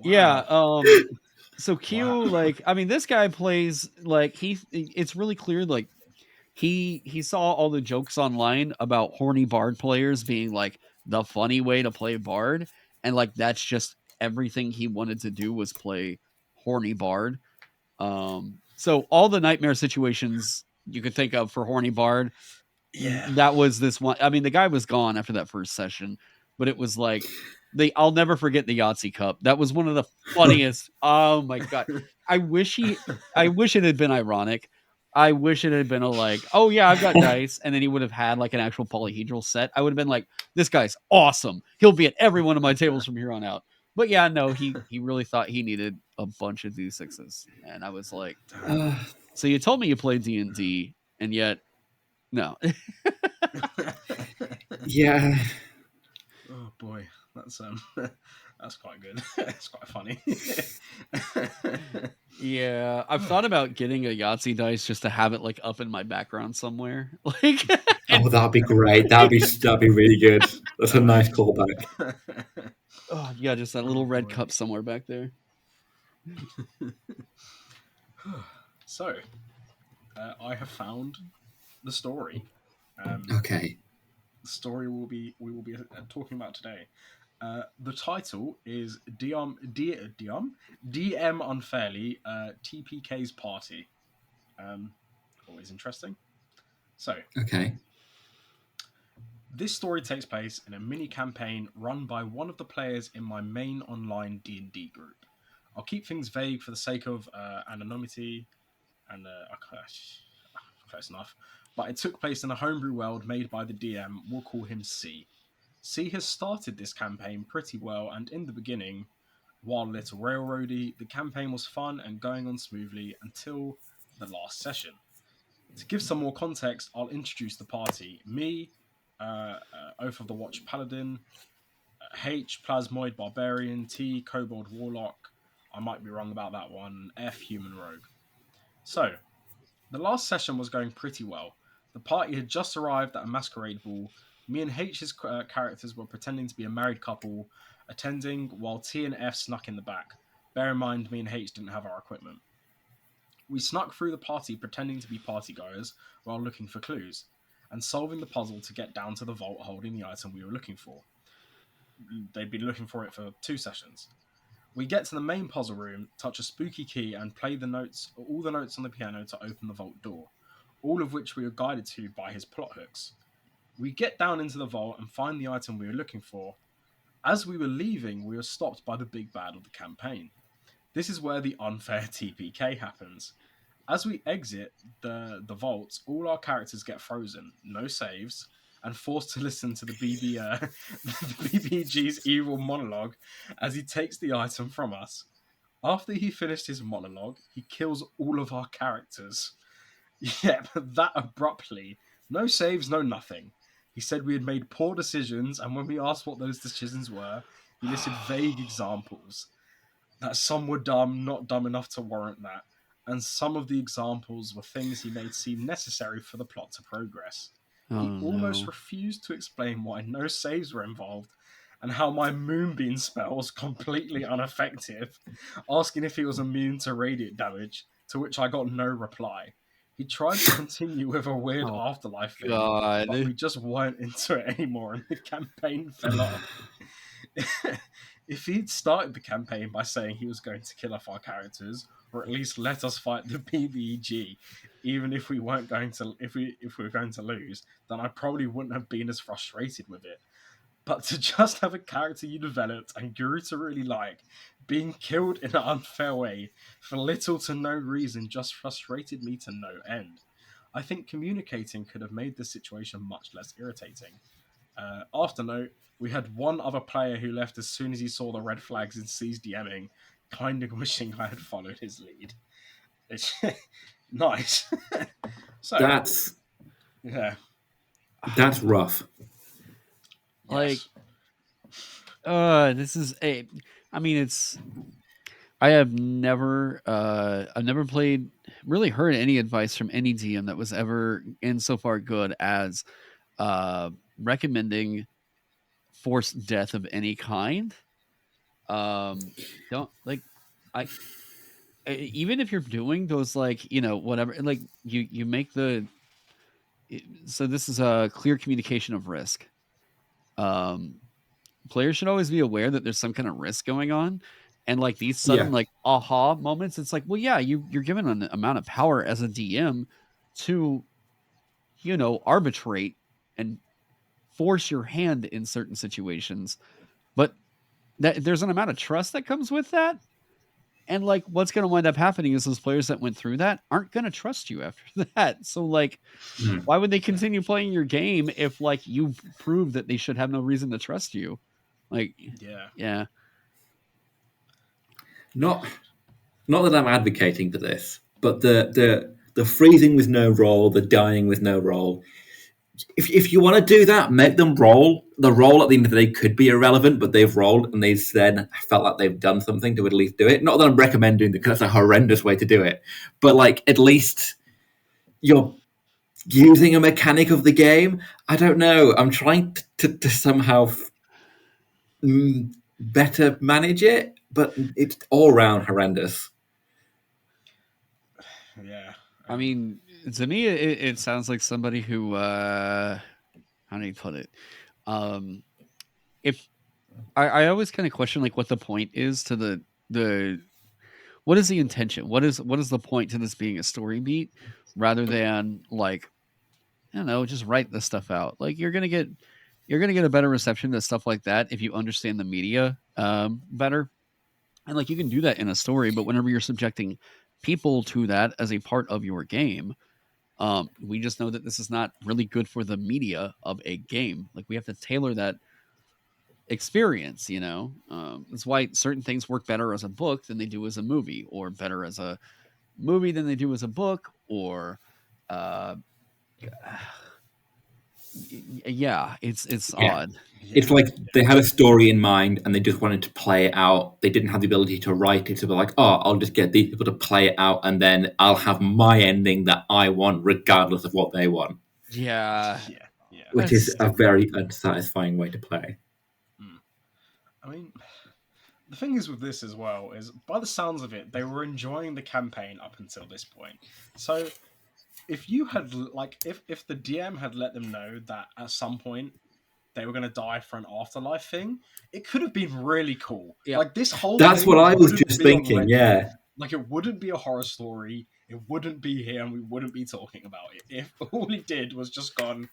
yeah, so Q, Wow. like, I mean, this guy plays like it's really clear, like he saw all the jokes online about horny bard players being like the funny way to play bard, and like that's just everything he wanted to do was play horny bard. So all the nightmare situations you could think of for horny bard, Yeah. that was this one. I mean, the guy was gone after that first session, but it was like I'll never forget the Yahtzee Cup. That was one of the funniest. Oh my god. I wish it had been ironic. I wish it had been a like, oh yeah, I've got dice, and then he would have had like an actual polyhedral set. I would have been like, this guy's awesome. He'll be at every one of my tables from here on out. But yeah, no, he really thought he needed a bunch of D6s, and I was like, so you told me you played D&D, and yet no. Yeah. Oh boy, that's quite good. It's quite funny. Yeah, I've thought about getting a Yahtzee dice just to have it like up in my background somewhere. Like, Oh, that'd be great. That'd be really good. That's a nice callback. oh yeah, just that little red boy. cup somewhere back there. So, I have found the story. Okay. The story we will be talking about today. The title is DM Unfairly, TPK's Party. Always interesting. So, Okay. this story takes place in a mini campaign run by one of the players in my main online D&D group. I'll keep things vague for the sake of anonymity and close enough. But it took place in a homebrew world made by the DM. We'll call him C. C has started this campaign pretty well, and in the beginning, while a little railroady, the campaign was fun and going on smoothly until the last session. To give some more context, I'll introduce the party. Me, Oath of the Watch Paladin, H, Plasmoid Barbarian, T, Kobold Warlock, I might be wrong about that one, F, Human Rogue. So, the last session was going pretty well. The party had just arrived at a masquerade ball. Me and H's characters were pretending to be a married couple attending, while T and F snuck in the back. Bear in mind, me and H didn't have our equipment. We snuck through the party pretending to be partygoers while looking for clues, and solving the puzzle to get down to the vault holding the item we were looking for. They'd been looking for it for 2 sessions. We get to the main puzzle room, touch a spooky key, and play all the notes on the piano to open the vault door, all of which we were guided to by his plot hooks. We get down into the vault and find the item we were looking for. As we were leaving, we were stopped by the big bad of the campaign. This is where the unfair TPK happens. As we exit the vault, all our characters get frozen, no saves, and forced to listen to the BBG's evil monologue as he takes the item from us. After he finished his monologue, he kills all of our characters. Yep, that abruptly. No saves, no nothing. He said we had made poor decisions, and when we asked what those decisions were, he listed vague examples. That some were dumb, not dumb enough to warrant that, and some of the examples were things he made seem necessary for the plot to progress. He almost refused to explain why no saves were involved, and how my moonbeam spell was completely ineffective, asking if he was immune to radiant damage, to which I got no reply. He tried to continue with a weird afterlife thing, but we just weren't into it anymore, and the campaign fell off. If he'd started the campaign by saying he was going to kill off our characters, or at least let us fight the PvEG, even if we weren't going to, if we were going to lose, then I probably wouldn't have been as frustrated with it. But to just have a character you developed and grew to really like being killed in an unfair way for little to no reason just frustrated me to no end. I think communicating could have made the situation much less irritating. After note, we had one other player who left as soon as he saw the red flags and ceased DMing, kind of wishing I had followed his lead. It's nice. So That's rough. Like, yes. this is a. I mean, it's. I have never. I've never really heard any advice from any DM that was ever insofar good as recommending forced death of any kind. Don't like. Even if you're doing those, like, whatever, like you make the. So this is a clear communication of risk. Players should always be aware that there's some kind of risk going on, and like these sudden like aha moments, it's like, well, yeah, you're given an amount of power as a DM to arbitrate and force your hand in certain situations, but there's an amount of trust that comes with that. And like what's going to wind up happening is those players that went through that aren't going to trust you after that. So like why would they continue playing your game if like you prove that they should have no reason to trust you? Like, yeah. Not that I'm advocating for this, but the freezing with no roll, the dying with no roll. If you want to do that, make them roll. The roll at the end of the day could be irrelevant, but they've rolled and they've then felt like they've done something to at least do it. Not that I'm recommending it, because that's a horrendous way to do it, but like at least you're using a mechanic of the game. I don't know. I'm trying to somehow better manage it, but it's all around horrendous. Yeah. I mean, to me, it sounds like somebody who, how do you put it? If I always kind of question like what the point is to the what is the intention? What is the point to this being a story beat, rather than like, I don't know, just write this stuff out. Like you're gonna get a better reception to stuff like that if you understand the media better. And like you can do that in a story, but whenever you're subjecting people to that as a part of your game, we just know that this is not really good for the media of a game. Like we have to tailor that experience, that's why certain things work better as a book than they do as a movie, or better as a movie than they do as a book, or yeah, it's odd. It's like they had a story in mind and they just wanted to play it out. They didn't have the ability to write it, so they're like, oh, I'll just get these people to play it out and then I'll have my ending that I want regardless of what they want. Yeah. Which is a very unsatisfying way to play. I mean, the thing is with this as well is, by the sounds of it, they were enjoying the campaign up until this point. So if you had, like, if the DM had let them know that at some point they were going to die for an afterlife thing, it could have been really cool. Yeah. Like this whole That's thing what I was just thinking, yeah. Like it wouldn't be a horror story, it wouldn't be here, and we wouldn't be talking about it. If all he did was just gone,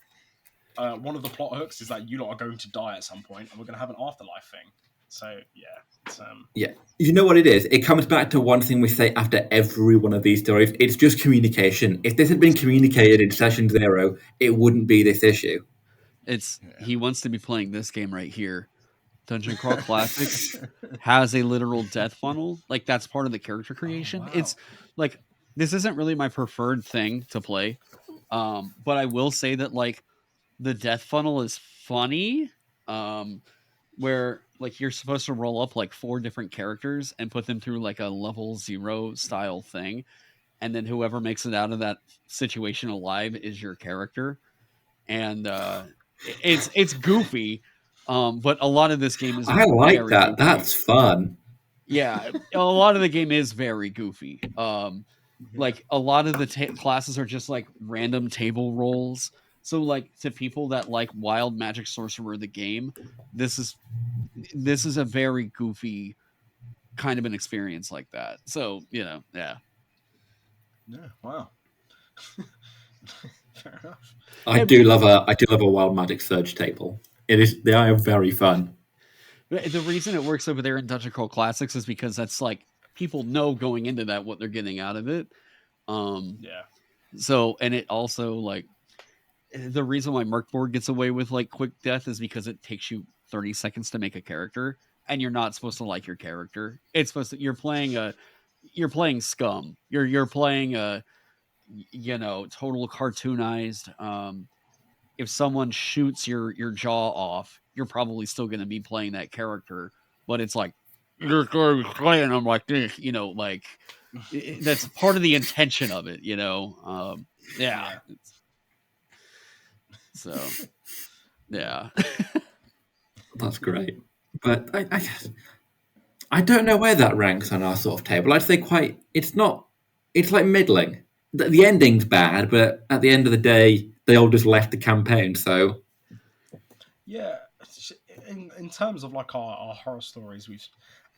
one of the plot hooks is that you lot are going to die at some point, and we're going to have an afterlife thing. So, yeah. It's, yeah. You know what it is? It comes back to one thing we say after every one of these stories. It's just communication. If this had been communicated in session 0, it wouldn't be this issue. He wants to be playing this game right here. Dungeon Crawl Classics has a literal death funnel. Like that's part of the character creation. wow. It's like, this isn't really my preferred thing to play. But I will say that like the death funnel is funny, where like you're supposed to roll up like 4 different characters and put them through like a level 0 style thing, and then whoever makes it out of that situation alive is your character. And it's goofy, but a lot of this game is I like very that. goofy. That's fun. Yeah, a lot of the game is very goofy. Yeah. Like a lot of the classes are just like random table rolls. So like to people that like Wild Magic Sorcerer the game, this is a very goofy kind of an experience like that. So, yeah. Yeah. Wow. Fair enough. I do love a Wild Magic Surge table. They are very fun. The reason it works over there in Dungeon Crawl Classics is because that's like people know going into that what they're getting out of it. Yeah. So, and it also like the reason why Merkborg gets away with like quick death is because it takes you 30 seconds to make a character, and you're not supposed to like your character. It's supposed to you're playing scum. You're playing a total cartoonized. If someone shoots your jaw off, you're probably still going to be playing that character, but it's like you're playing them like this, like that's part of the intention of it, yeah. So yeah. That's great. But I don't know where that ranks on our sort of table. I'd say it's not, it's like middling. The ending's bad, but at the end of the day, they all just left the campaign, so. Yeah. In terms of like our horror stories,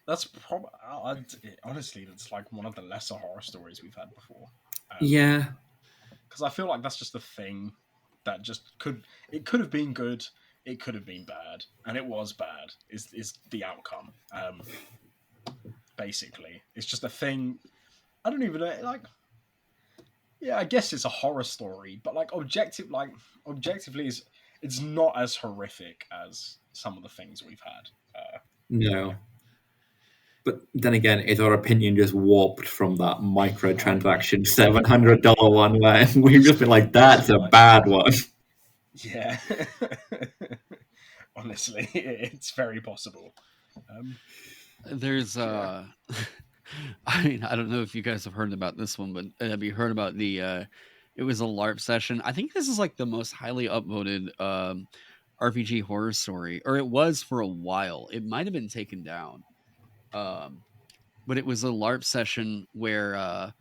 that's probably honestly that's like one of the lesser horror stories we've had before. Yeah. Because I feel like that's just a thing that just could have been good, it could have been bad, and it was bad. Is the outcome? Basically, it's just a thing. I don't even know. Like, yeah, I guess it's a horror story, but like objectively, it's not as horrific as some of the things we've had. No. But then again, is our opinion just warped from that microtransaction $700 one where we've just been like, that's a bad one? Yeah. Honestly, it's very possible. There's I mean, I don't know if you guys have heard about this one, but have you heard about the it was a LARP session. I think this is like the most highly upvoted RPG horror story, or it was for a while. It might have been taken down. But it was a LARP session where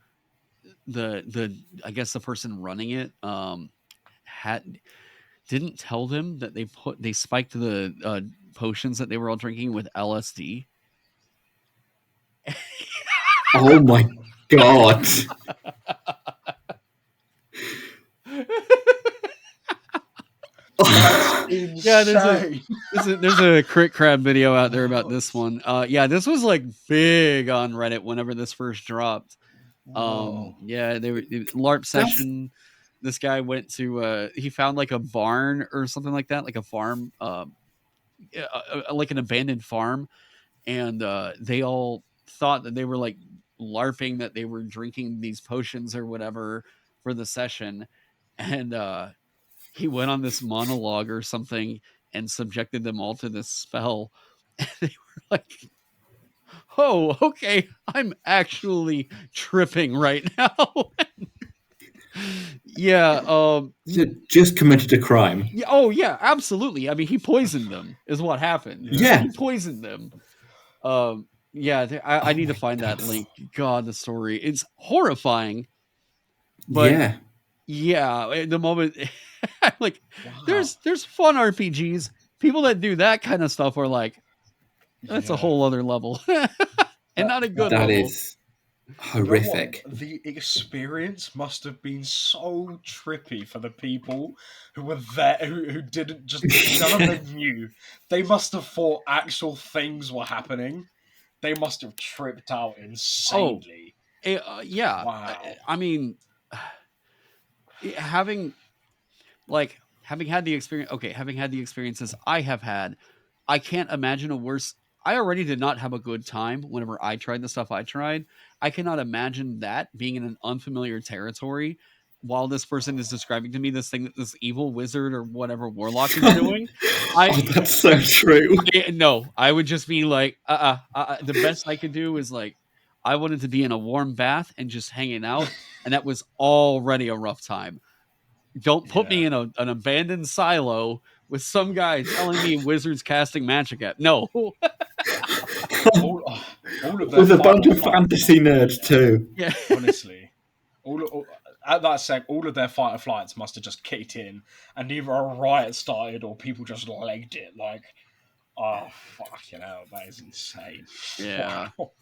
the I guess the person running it didn't tell them that they spiked the potions that they were all drinking with LSD. Oh my god. Yeah, there's a Crit Crab video out there about this one. Yeah, this was like big on Reddit whenever this first dropped. Yeah, they were LARP session. This guy went to he found like a barn or something like that, like a farm, like an abandoned farm, and they all thought that they were like LARPing, that they were drinking these potions or whatever for the session, and he went on this monologue or something and subjected them all to this spell. And they were like, oh, okay, I'm actually tripping right now. Yeah. Just committed a crime. Yeah, oh, yeah, absolutely. I mean, he poisoned them, is what happened. Yeah. He poisoned them. Yeah, I need to find that link. God, the story. It's horrifying. But yeah, at the moment, like, there's fun RPGs. People that do that kind of stuff are like, that's a whole other level. And not a good level. That is horrific. You know, the experience must have been so trippy for the people who were there, who didn't just, none of them knew. They must have thought actual things were happening. They must have tripped out insanely. Yeah. Wow. I mean, having had the experiences I have had, I can't imagine a worse. I already did not have a good time whenever I tried the stuff I tried. I cannot imagine that being in an unfamiliar territory while this person is describing to me this thing that this evil wizard or whatever warlock is doing, That's so true. I would just be like, the best I could do is like, I wanted to be in a warm bath and just hanging out, and that was already a rough time. Don't put me in an abandoned silo with some guy telling me wizards casting magic at. No. all of With a bunch of fantasy nerds too. Yeah. Honestly, at that sec, all of their fight or flights must have just kicked in, and either a riot started or people just legged it. Like, oh fucking hell, that is insane. Yeah. Wow.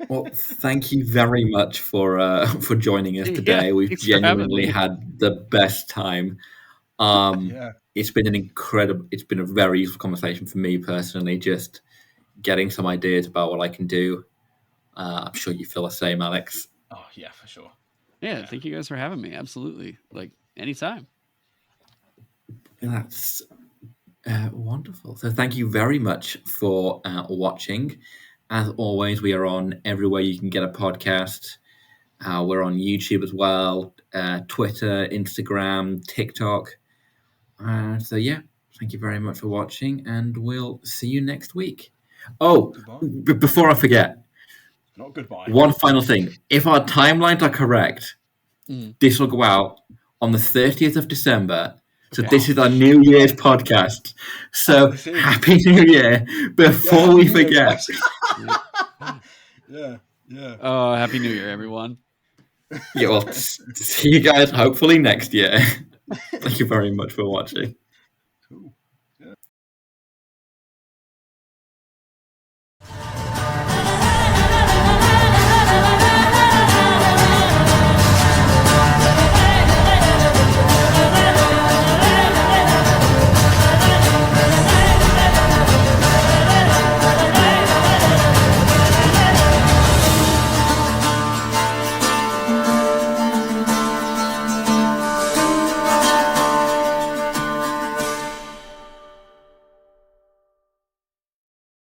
Well, thank you very much for joining us today. Yeah, We've thanks for having genuinely me. had the best time. It's been a very useful conversation for me personally, just getting some ideas about what I can do. I'm sure you feel the same, Alex. Oh yeah, for sure. Yeah, thank you guys for having me. Absolutely. Like, anytime. That's wonderful. So thank you very much for watching. As always, we are on everywhere you can get a podcast. We're on YouTube as well, Twitter, Instagram, TikTok. So yeah, thank you very much for watching, and we'll see you next week. Oh, before I forget, not goodbye. One final thing. If our timelines are correct, this will go out on the 30th of December. So this is our New Year's podcast. So Happy New Year before we forget. Yeah. Happy New Year, everyone. Yeah, well, see you guys hopefully next year. Thank you very much for watching.